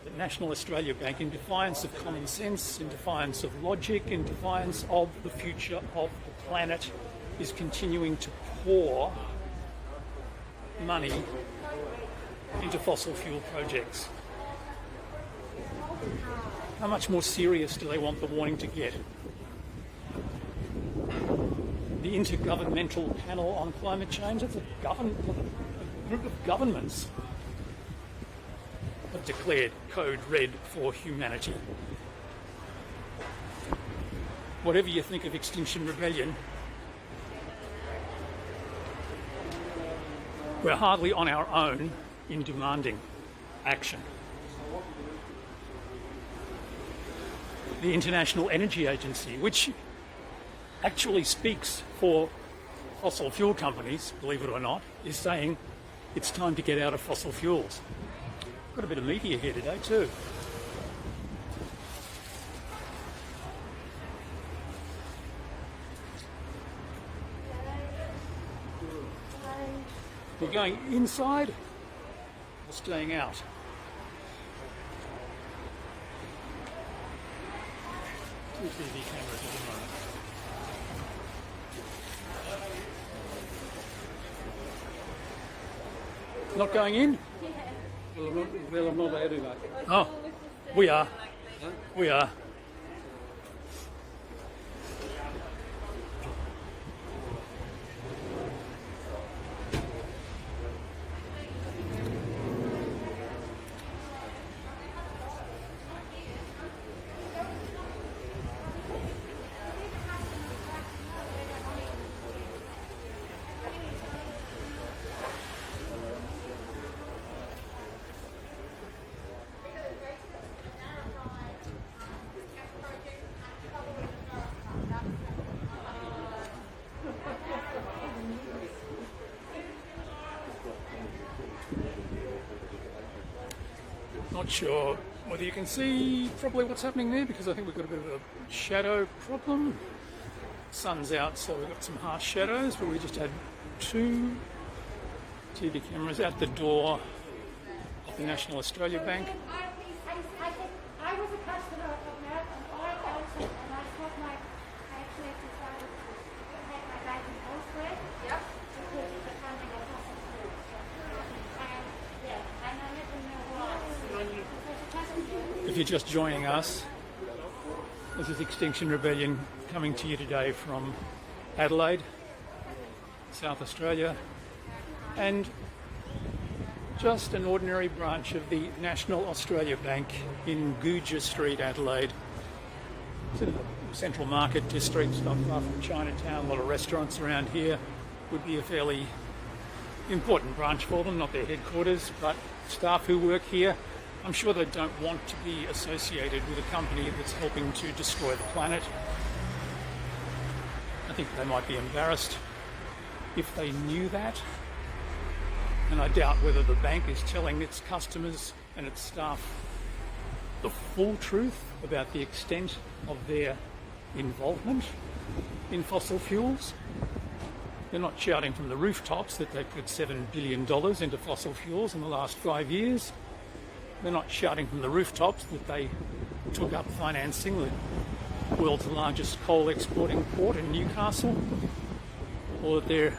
The National Australia Bank, in defiance of common sense, in defiance of logic, in defiance of the future of the planet, is continuing to pour money into fossil fuel projects. How much more serious do they want the warning to get? The Intergovernmental Panel on Climate Change, that's a group of governments have declared code red for humanity. Whatever you think of Extinction Rebellion, we're hardly on our own in demanding action. The International Energy Agency, which actually speaks for fossil fuel companies, believe it or not, is saying it's time to get out of fossil fuels. Got a bit of media here today too. We're going inside or staying out? Two TV cameras at the moment. Not going in? Well, I'm not allowed to, mate. Oh, we are. We are. Not sure whether you can see probably what's happening there, because I think we've got a bit of a shadow problem. Sun's out, so we've got some harsh shadows, but we just had two TV cameras at the door of the National Australia Bank. I was a customer of NAB and I also, and I thought I actually decided to take my banking elsewhere. Yep. Because of the funding of fossil fuels. And yeah, and I let them know why. If you're just joining us, this is Extinction Rebellion coming to you today from Adelaide, South Australia, and just an ordinary branch of the National Australia Bank in Gouger Street, Adelaide. It's in the Central Market District, not far from Chinatown. A lot of restaurants around here. Would be a fairly important branch for them, not their headquarters, but staff who work here, I'm sure they don't want to be associated with a company that's helping to destroy the planet. I think they might be embarrassed if they knew that. And I doubt whether the bank is telling its customers and its staff the full truth about the extent of their involvement in fossil fuels. They're not shouting from the rooftops that they put $7 billion into fossil fuels in the last 5 years. They're not shouting from the rooftops that they took up financing the world's largest coal exporting port in Newcastle, or that they're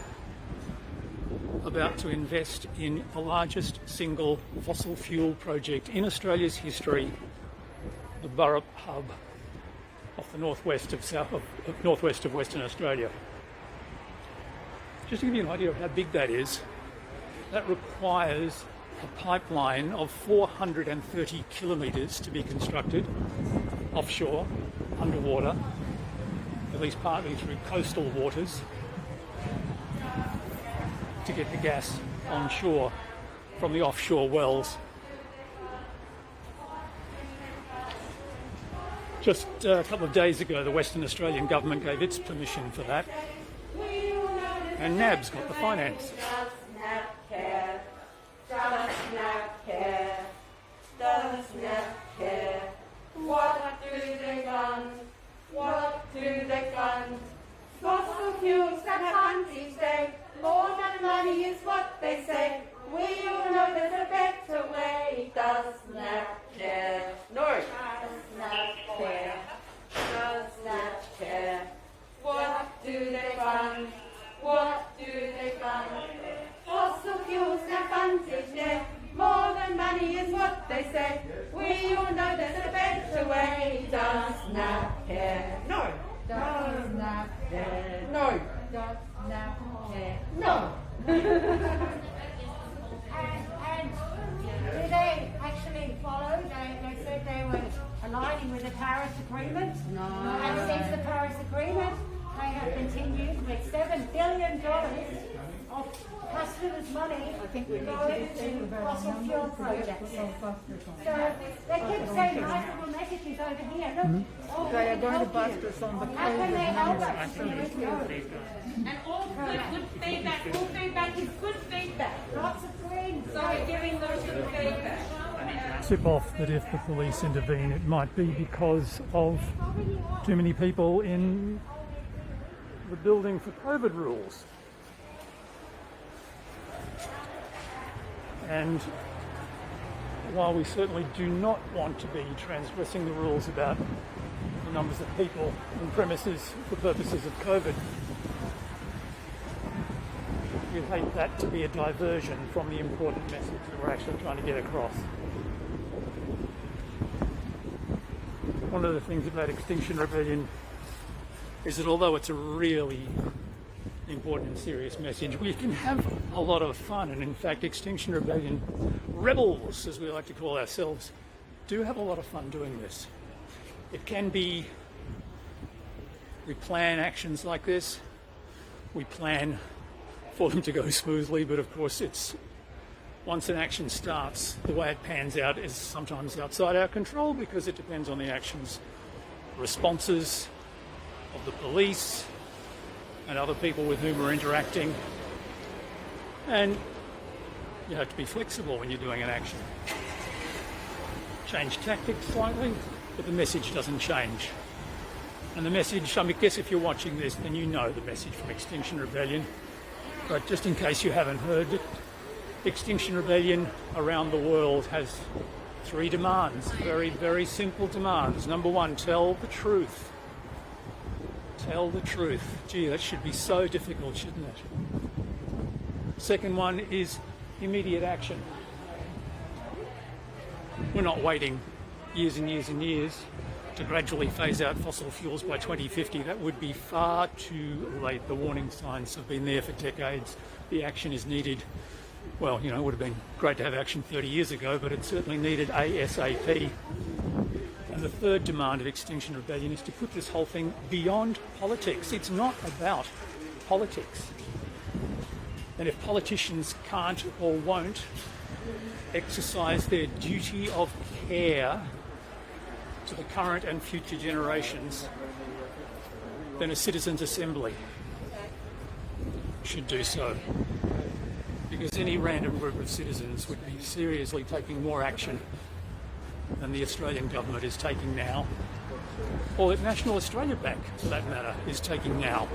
about to invest in the largest single fossil fuel project in Australia's history, the Burrup Hub off the northwest of Western Australia. Just to give you an idea of how big that is, that requires a pipeline of 430 kilometres to be constructed offshore, underwater, at least partly through coastal waters, to get the gas onshore from the offshore wells. Just a couple of days ago, the Western Australian government gave its permission for that, and NAB's got the finance. Does NAB care? Does NAB care? What do they fund? What do they fund? Fossil fuels that fund each day. More than money is what they say. We all know there's a better way. Does NAB care? No. Does NAB care? Does NAB care? What do they fund? What do they fund? Fossil fuels that fund each day. More than money is what they say. We all know there's a better way. Does NAB care? No. Does NAB care? No. Does NAB care? No. And do they actually follow? They said they were aligning with the Paris Agreement. No. And since the Paris Agreement, they have continued with $7 billion of customers' money going to fossil fuel projects. So they keep saying nice little messages over here. Look, They are going to bust us on the how can they help us? And all good feedback. All feedback is good feedback. Lots of green. So we're giving those good feedback. Tip off that if the police intervene, it might be because of too many people in the building for COVID rules. And while we certainly do not want to be transgressing the rules about the numbers of people in premises for purposes of COVID, we hate that to be a diversion from the important message that we're actually trying to get across. One of the things about Extinction Rebellion is that although it's a really important and serious message, we can have a lot of fun, and in fact Extinction Rebellion rebels, as we like to call ourselves, do have a lot of fun doing this. It can be, we plan actions like this, we plan for them to go smoothly, but of course it's, once an action starts, the way it pans out is sometimes outside our control because it depends on the action's responses of the police and other people with whom we're interacting. And you have to be flexible when you're doing an action. Change tactics slightly, but the message doesn't change. And the message, I guess if you're watching this, then you know the message from Extinction Rebellion. But just in case you haven't heard it, Extinction Rebellion around the world has 3 demands, very, very simple demands. Number 1, tell the truth. Tell the truth. Gee, that should be so difficult, shouldn't it? Second one is immediate action. We're not waiting years and years and years to gradually phase out fossil fuels by 2050. That would be far too late. The warning signs have been there for decades. The action is needed. Well, you know, it would have been great to have action 30 years ago, but it certainly needed ASAP. And the third demand of Extinction Rebellion is to put this whole thing beyond politics. It's not about politics. And if politicians can't or won't exercise their duty of care to the current and future generations, then a citizens' assembly should do so. because any random group of citizens would be seriously taking more action than the Australian government is taking now, or the National Australia Bank, for that matter, is taking now.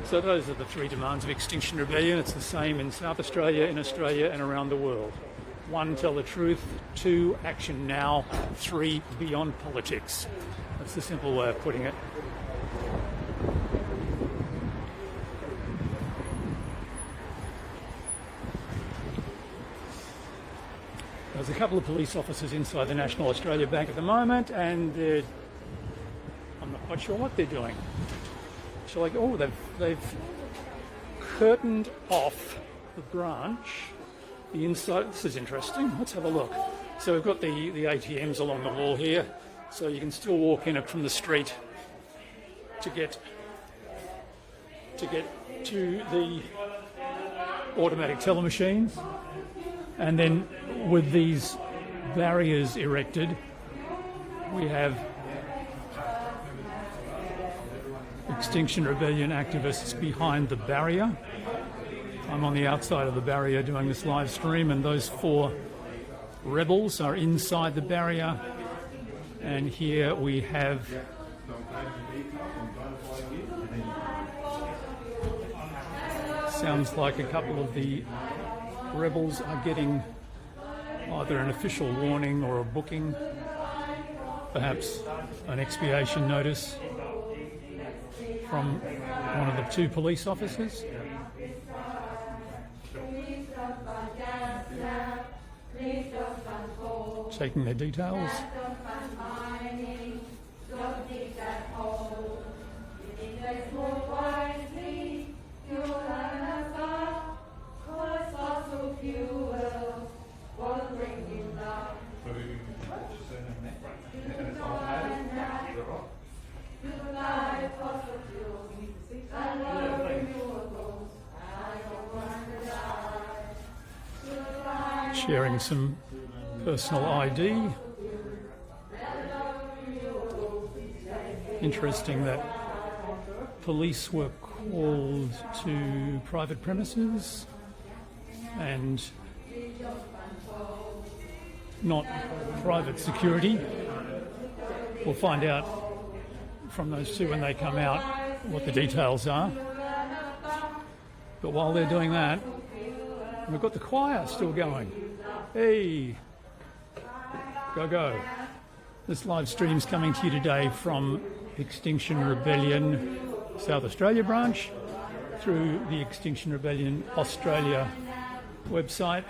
So those are the three demands of Extinction Rebellion. It's the same in South Australia, in Australia and around the world. 1, tell the truth. 2, action now. 3, beyond politics. That's the simple way of putting it. There's a couple of police officers inside the National Australia Bank at the moment, and I'm not quite sure what they're doing. So like, oh, they've curtained off the branch, the inside. This is interesting. Let's have a look. So we've got the ATMs along the wall here, so you can still walk in it from the street to get to the automatic teller machines, and then with these barriers erected, we have Extinction Rebellion activists behind the barrier. I'm on the outside of the barrier doing this live stream, and those 4 rebels are inside the barrier. And here we have sounds like a couple of the rebels are getting either an official warning or a booking, perhaps an expiation notice from one of the 2 police officers. Taking their details. Sharing some personal ID. Interesting that police were called to private premises and not private security. We'll find out from those 2 when they come out what the details are. But while they're doing that, we've got the choir still going. Hey, go. This live stream's coming to you today from Extinction Rebellion South Australia branch through the Extinction Rebellion Australia website.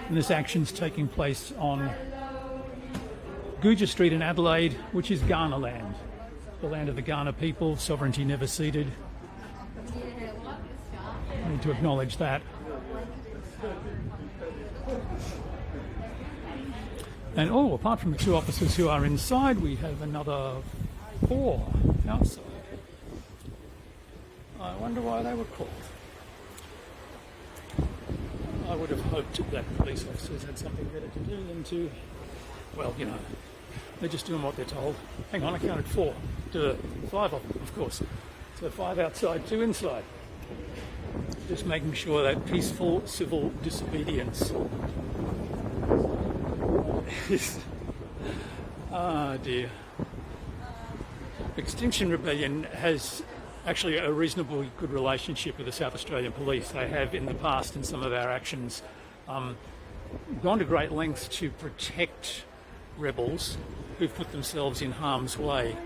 And this action's taking place on Gouger Street in Adelaide, which is Kaurna land, the land of the Kaurna people, sovereignty never ceded. I need to acknowledge that. And apart from the 2 officers who are inside, we have another 4 outside. I wonder why they were called. I would have hoped that police officers had something better to do than to, well, you know, they're just doing what they're told. Hang on, I counted 4. 5 of them, of course. So 5 outside, 2 inside. Just making sure that peaceful civil disobedience is... Ah, dear. Extinction Rebellion has actually a reasonably good relationship with the South Australian Police. They have in the past, in some of our actions, gone to great lengths to protect rebels who've put themselves in harm's way.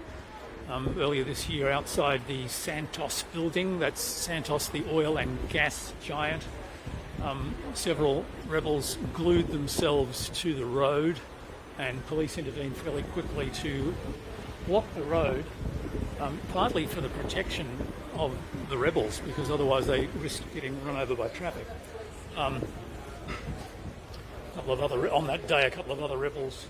Earlier this year, outside the Santos building, that's Santos, the oil and gas giant, several rebels glued themselves to the road, and police intervened fairly quickly to block the road, partly for the protection of the rebels, because otherwise they risked getting run over by traffic. On that day, a couple of other rebels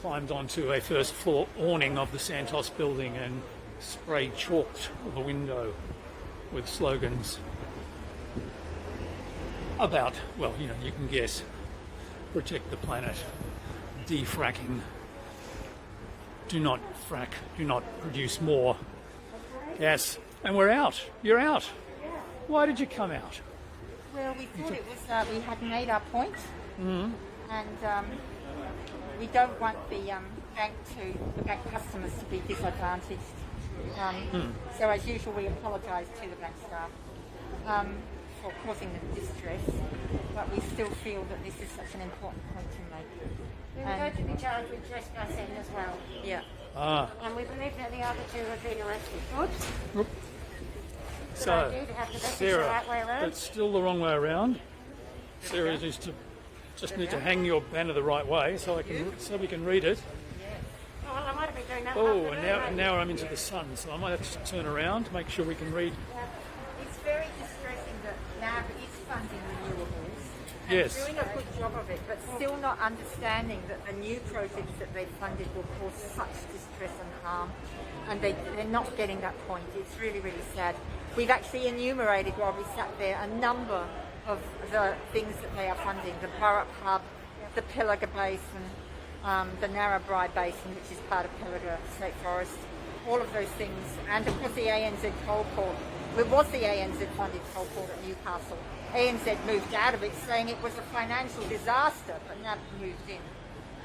climbed onto a first floor awning of the Santos building and spray chalked the window with slogans about, well, you know, you can guess, protect the planet, defracking, do not frack, do not produce more gas. And we're out. You're out. Why did you come out? Well, we thought it was, we had made our point, and we don't want the bank customers to be disadvantaged. So as usual, we apologise to the bank staff for causing them distress, but we still feel that this is such an important point to make. We were going to be charged with trespassing as well. Yeah. And we believe that the other two have been arrested. Oops. So, I do have to message the Sarah, right way around. that's still the wrong way around. Sarah needs to need to hang your banner the right way so we can read it. Oh, well, I might have been doing that. Oh, and now I'm into the sun, so I might have to turn around, make sure we can read. It's very distressing that NAB is funding renewables and Yes. doing a good job of it, but still not understanding that the new projects that they've funded will cause such distress and harm, and they're not getting that point. It's really, really sad. We've actually enumerated while we sat there a number of the things that they are funding: the Burrup Hub, the Pilliga Basin, the Narrabri Basin, which is part of Pilliga State Forest, all of those things, and of course the ANZ coal port. It was the ANZ funded coal port at Newcastle. ANZ moved out of it, saying it was a financial disaster, but NAB moved in,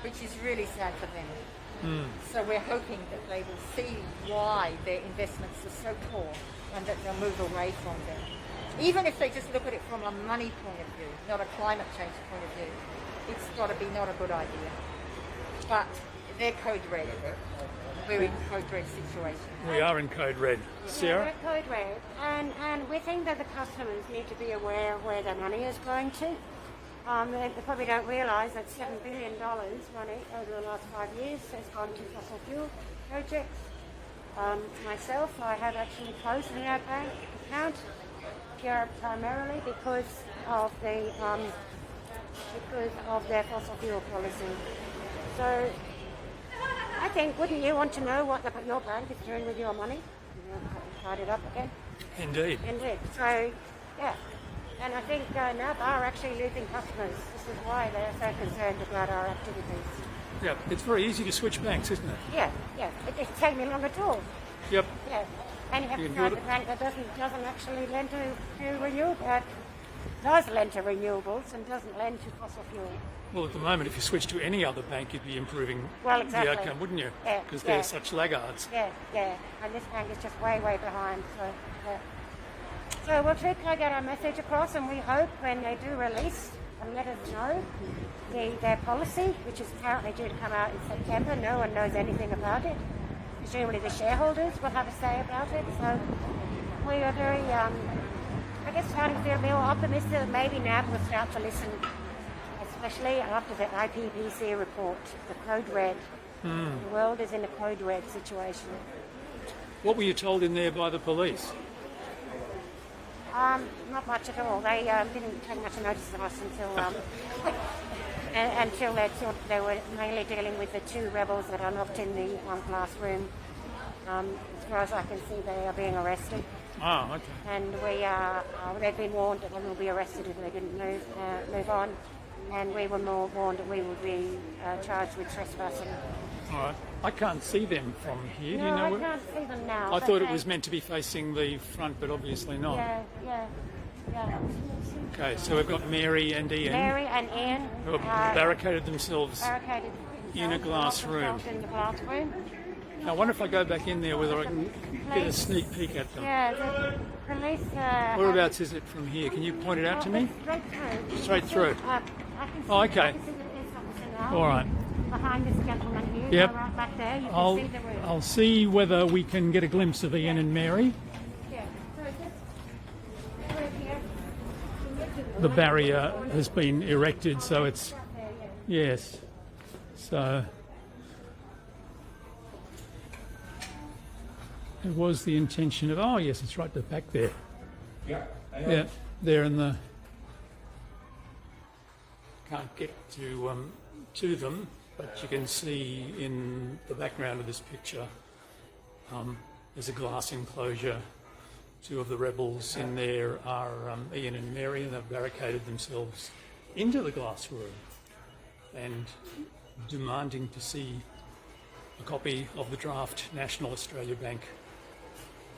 which is really sad for them. So we're hoping that they will see why their investments are so poor and that they'll move away from them. Even if they just look at it from a money point of view, not a climate change point of view, it's got to be not a good idea. But they're code red. We're in code red situation. We are in code red. Yeah, Sarah? we're code red, and we think that the customers need to be aware of where their money is going to. They probably don't realise that $7 billion money over the last 5 years has gone to fossil fuel projects. Myself, I have actually closed an NAB bank account primarily because of their fossil fuel policy. So I think, wouldn't you want to know what your bank is doing with your money? Tied it up again. Indeed. So, yeah. And I think NAB are actually losing customers. This is why they're so concerned about our activities. Yeah, it's very easy to switch banks, isn't it? Yeah. It takes me long at all. Yep. Yeah. And you have You to can find do a it. bank that doesn't actually lend to renewables, does lend to renewables and doesn't lend to fossil fuel. Well, at the moment, if you switch to any other bank, you'd be improving Well, the outcome, wouldn't you? Yeah, Because yeah. they're such laggards. Yeah. And this bank is just way behind. So, yeah. So we'll try to get our message across, and we hope when they do release and let us know their policy, which is apparently due to come out in September. No one knows anything about it. Presumably the shareholders will have a say about it. So we are very, I guess, starting to feel more optimistic that maybe NAB will start to listen, especially after the IPCC report, the code red. The world is in a code red situation. What were you told in there by the police? Not much at all. They didn't take much notice of us until they were mainly dealing with the two rebels that are locked in the glass room. As far as I can see, they are being arrested. Oh, okay. And they've been warned that they will be arrested if they didn't move on. And we were more warned that we would be charged with trespassing. All right. I can't see them from here. Do you know I where? can't see them now. I but thought it they- was meant to be facing the front, but obviously not. Yeah. Okay, so we've got Mary and Ian Mary and Ian who have barricaded themselves. barricaded in a glass room. themselves in the glass room. I wonder if I go back in there whether I can get a sneak peek at them. Yeah, the police. Whereabouts is it from here? Can you point it out to me? Straight through. Straight through. I can see, Oh, okay. I can see the police officer now. All right. Behind this gentleman here. Yep. Go right back there. You can I'll see the room. I'll see whether we can get a glimpse of Ian and Mary. Yeah. So just right here. The barrier has been erected, so it's yes. So it was the intention of. Oh yes, it's right at the back there. Yeah, there in the. Can't get to them, but you can see in the background of this picture. There's a glass enclosure. Two of the rebels in there are Ian and Mary, and they've barricaded themselves into the glass room and demanding to see a copy of the draft National Australia Bank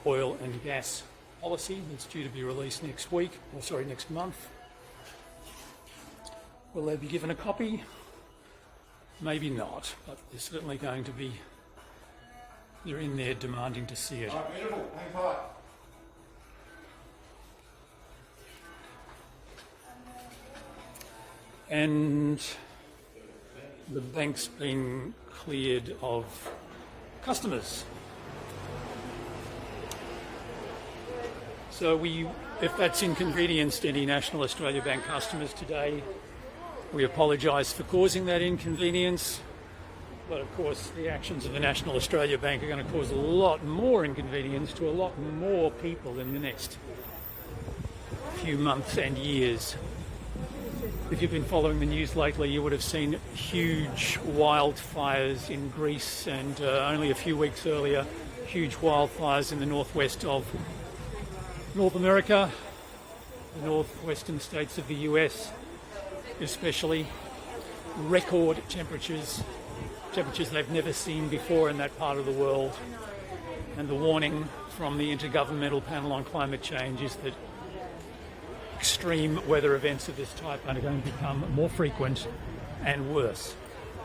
oil and gas policy that's due to be released next week, or sorry, next month. Will they be given a copy? Maybe not, but they're certainly going to be, they're in there demanding to see it. All right, beautiful. Hang tight. And the bank's been cleared of customers. So if that's inconvenienced any National Australia Bank customers today, we apologise for causing that inconvenience. But of course, the actions of the National Australia Bank are going to cause a lot more inconvenience to a lot more people in the next few months and years. If you've been following the news lately, you would have seen huge wildfires in Greece, and only a few weeks earlier, huge wildfires in the northwest of North America, the northwestern states of the US especially. Record temperatures they've never seen before in that part of the world. And the warning from the Intergovernmental Panel on Climate Change is that extreme weather events of this type are going to become more frequent and worse.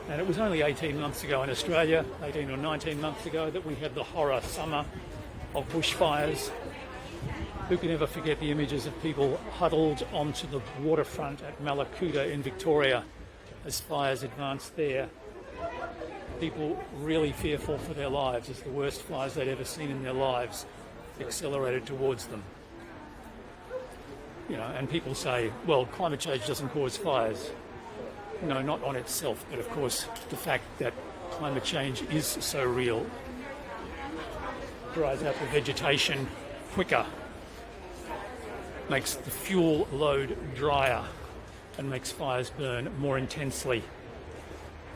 And it was only 18 months ago in Australia, 18 or 19 months ago, that we had the horror summer of bushfires. Who can ever forget the images of people huddled onto the waterfront at Malakuta in Victoria as fires advanced there? People really fearful for their lives as the worst fires they'd ever seen in their lives accelerated towards them. You know, and people say, well, climate change doesn't cause fires. No, not on itself, but of course the fact that climate change is so real dries out the vegetation quicker, makes the fuel load drier, and makes fires burn more intensely.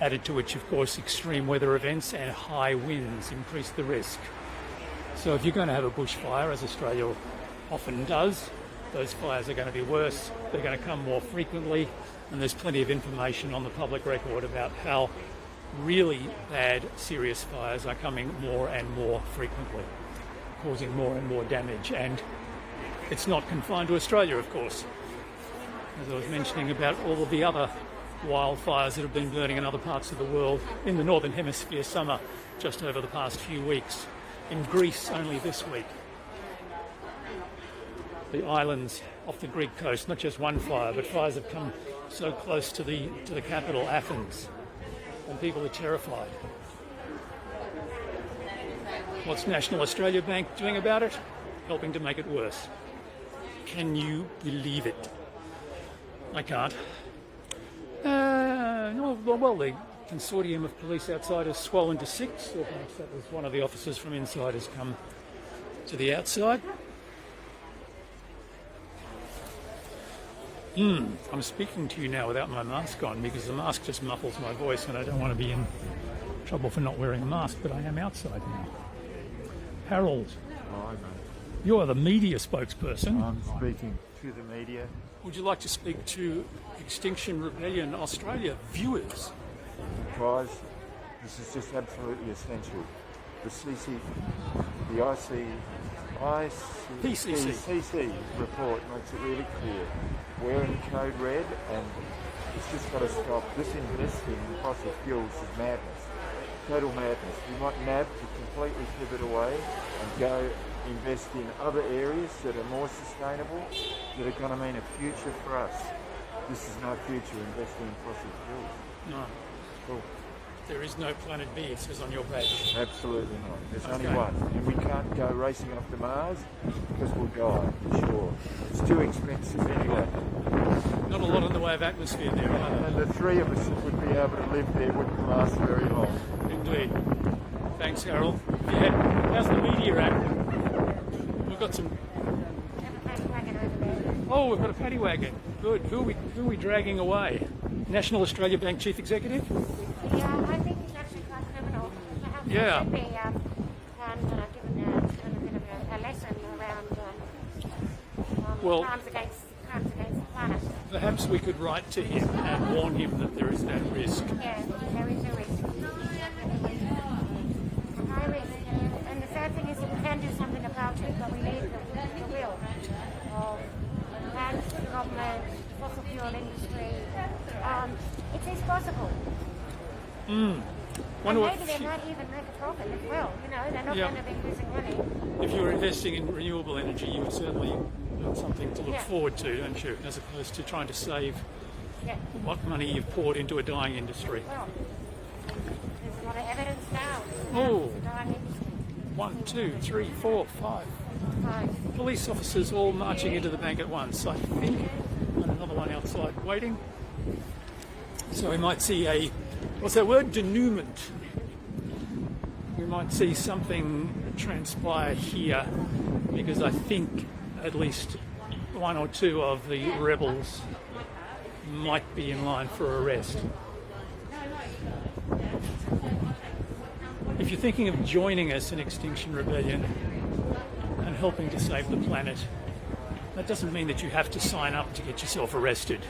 Added to which, of course, extreme weather events and high winds increase the risk. So if you're going to have a bushfire, as Australia often does, those fires are going to be worse, they're going to come more frequently, and there's plenty of information on the public record about how really bad, serious fires are coming more and more frequently, causing more and more damage. And it's not confined to Australia, of course. As I was mentioning about all of the other wildfires that have been burning in other parts of the world in the Northern Hemisphere summer just over the past few weeks. In Greece only this week. The islands off the Greek coast, not just one fire, but fires have come so close to the capital, Athens, and people are terrified. What's National Australia Bank doing about it? Helping to make it worse. Can you believe it? I can't. Well, the consortium of police outside has swollen to 6, or perhaps that was one of the officers from inside has come to the outside. I'm speaking to you now without my mask on because the mask just muffles my voice and I don't want to be in trouble for not wearing a mask, but I am outside now. Harold, Hi, mate. you are the media spokesperson. I'm speaking to the media. Would you like to speak to Extinction Rebellion Australia viewers? Guys, this is just absolutely essential. The IPCC report makes it really clear. We're in code red and it's just got to stop. This investing in fossil fuels is madness. Total madness. We want NAB to completely pivot away and go invest in other areas that are more sustainable, that are going to mean a future for us. This is no future investing in fossil fuels. No. Cool. There is no planet B, it says on your badge. Absolutely not. There's Okay. only one. And we can't go racing off to Mars because we'll die, for sure. It's too expensive anyway. Not a lot in the way of atmosphere there, are there? And the three of us that would be able to live there wouldn't last very long. Indeed. Thanks, Harold. Yeah. How's the media at? We've got some. Oh, we've got a paddy wagon. Good. Who are we dragging away? National Australia Bank Chief Executive? Yeah, I think it's actually quite criminal. Perhaps Yeah. it should be given a bit of a lesson around Well, crimes against the planet. Perhaps we could write to him and warn him that there is that risk. Yeah, there is a risk. High risk. And the sad thing is that we can do something about it, but we need the will. government, fossil fuel industry. It is possible. And maybe they might even make a profit as well. You know, they're not going to be losing money. If you're investing in renewable energy, you would certainly have something to look forward to, don't you? As opposed to trying to save what money you've poured into a dying industry. Well, there's a lot of evidence now. Oh, It's a dying industry. 1, 2, 3, 4, 5. Police officers all marching into the bank at once, I think. And another one outside waiting. So we might see a, what's that word? Denouement. We might see something transpire here, because I think at least 1 or 2 of the rebels might be in line for arrest. If you're thinking of joining us in Extinction Rebellion and helping to save the planet, that doesn't mean that you have to sign up to get yourself arrested.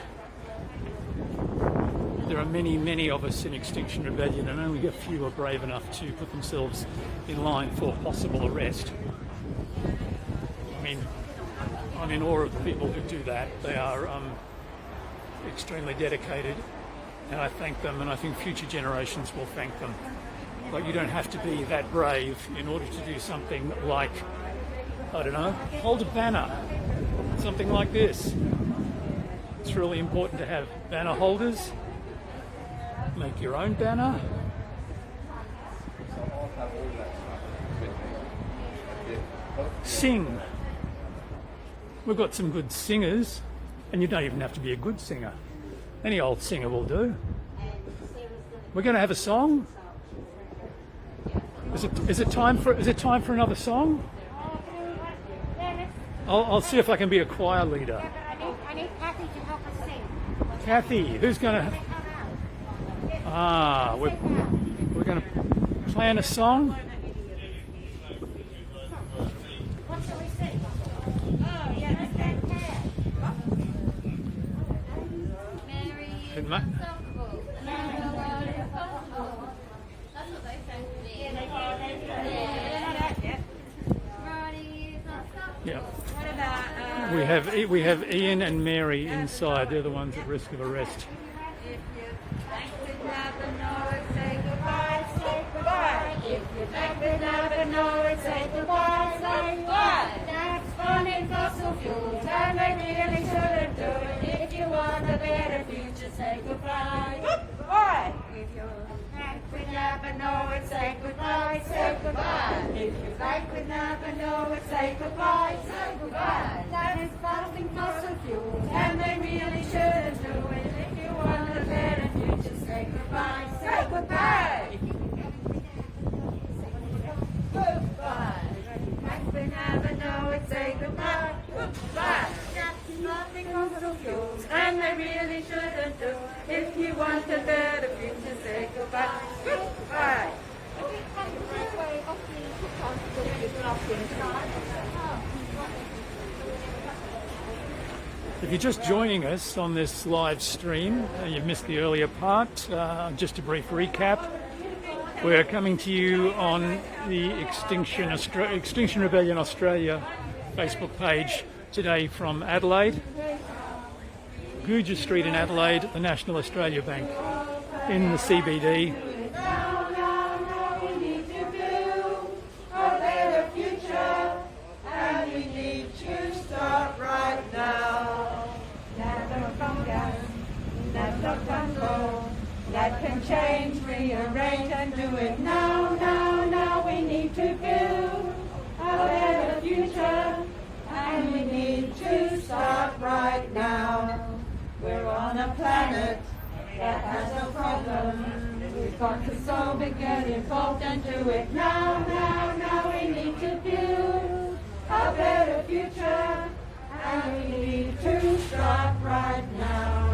There are many, many of us in Extinction Rebellion, and only a few are brave enough to put themselves in line for possible arrest. I mean, I'm in awe of the people who do that. They are extremely dedicated, and I thank them, and I think future generations will thank them. But you don't have to be that brave in order to do something like, I don't know, hold a banner, something like this. It's really important to have banner holders. Make your own banner. Sing. We've got some good singers, and you don't even have to be a good singer. Any old singer will do. We're going to have a song. Is it time for another song? I'll see if I can be a choir leader. I need Kathy to help us sing. Kathy, who's going to? We're going to plan a song. What shall we sing? Oh, yeah, let's go Mary is unstoppable. That's what they say. Yeah. We have Ian and Mary inside. They're the ones at risk of arrest. If you think we'd never know it, say goodbye, say goodbye. If you think we'd never know it, say goodbye, say goodbye. That's burning fossil fuels, and they really shouldn't do it. If you want a better future, say goodbye. Goodbye. If you think we'd never know it, say goodbye, say goodbye. If you think we'd never know it, say goodbye, say goodbye. That is burning fossil fuels, and they really shouldn't do it. If you want a better future, say goodbye, say goodbye. Goodbye. If we never know it, say goodbye, goodbye. That's nothing fossil fuels, and they really shouldn't do. If you want a better future, say goodbye, goodbye. If you're just joining us on this live stream, you've missed the earlier part. Just a brief recap. We're coming to you on the Extinction Rebellion Australia Facebook page today from Adelaide. Gouger Street in Adelaide, the National Australia Bank in the CBD. That can change, rearrange and do it now, now we need to build a better future, and we need to start right now. We're on a planet that has no problem. We've got to solve it, get involved and do it now, now we need to build a better future, and we need to start right now.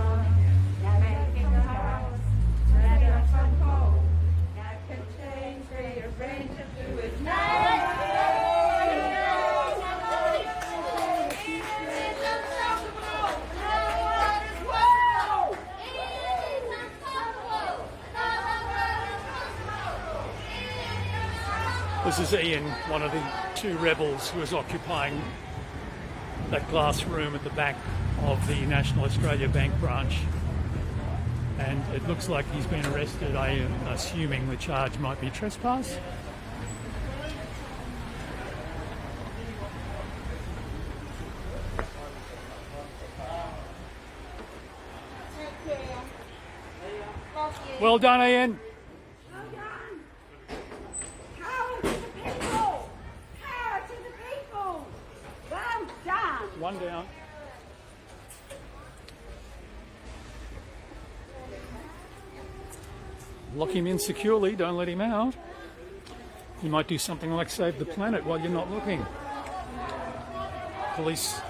This is Ian, one of the 2 rebels who is occupying that glass room at the back of the National Australia Bank branch, and it looks like he's been arrested. I am assuming the charge might be trespass. Well done, Ian. Well done. Power to the people. Power to the people. Well done. One down. Lock him in securely, don't let him out. You might do something like save the planet while you're not looking. Police.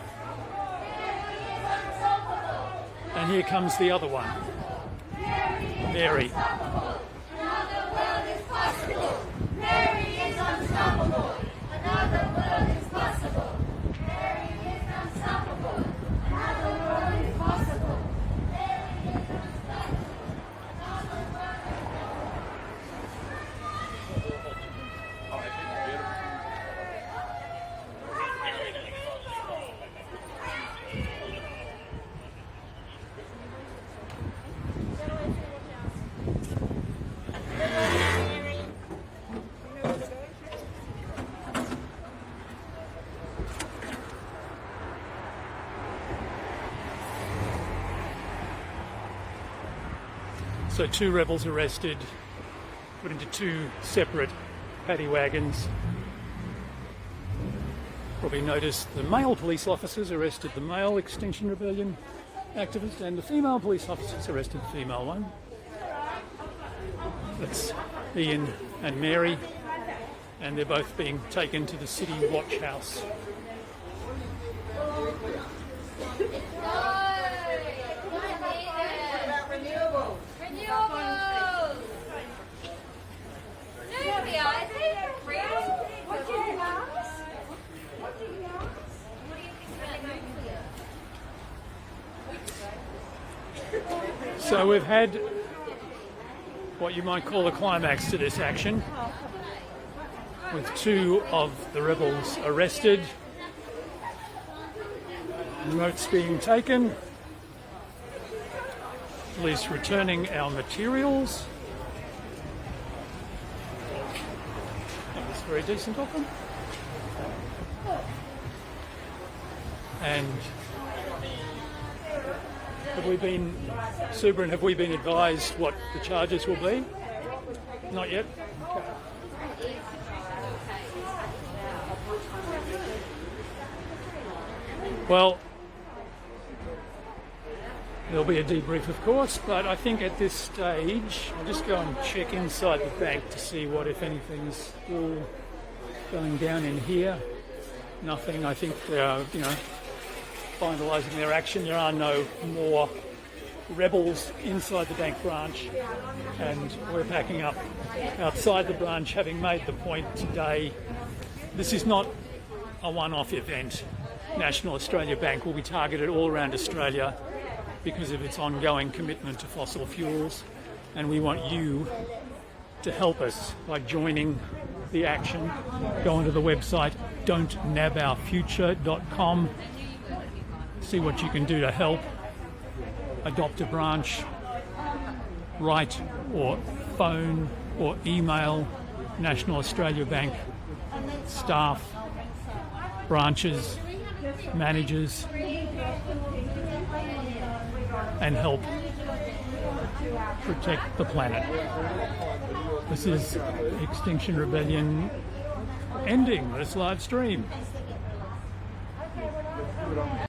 And here comes the other one. Mary. Another world is possible. Mary is unstoppable. Another world is possible. Mary is unstoppable. Another world is possible. Mary is unstoppable. Another world So 2 rebels arrested, put into 2 separate paddy wagons. Probably noticed the male police officers arrested the male Extinction Rebellion activist, and the female police officers arrested the female one. That's Ian and Mary, and they're both being taken to the city watch house. So we've had what you might call a climax to this action, with 2 of the rebels arrested, notes being taken, police returning our materials. That was very decent of them. And have we been, Subran, have we been advised what the charges will be? Not yet? Okay. Well, there'll be a debrief, of course, but I think at this stage, I'll just go and check inside the bank to see what, if anything's still going down in here. Nothing. I think they are, finalising their action. There are no more rebels inside the bank branch, and we're packing up outside the branch, having made the point today. This is not a one-off event. National Australia Bank will be targeted all around Australia because of its ongoing commitment to fossil fuels, and we want you to help us by joining the action. Go onto the website don'tnabourfuture.com. See what you can do to help. Adopt a branch. Write or phone or email National Australia Bank staff, branches, managers, and help protect the planet. This is Extinction Rebellion ending this live stream.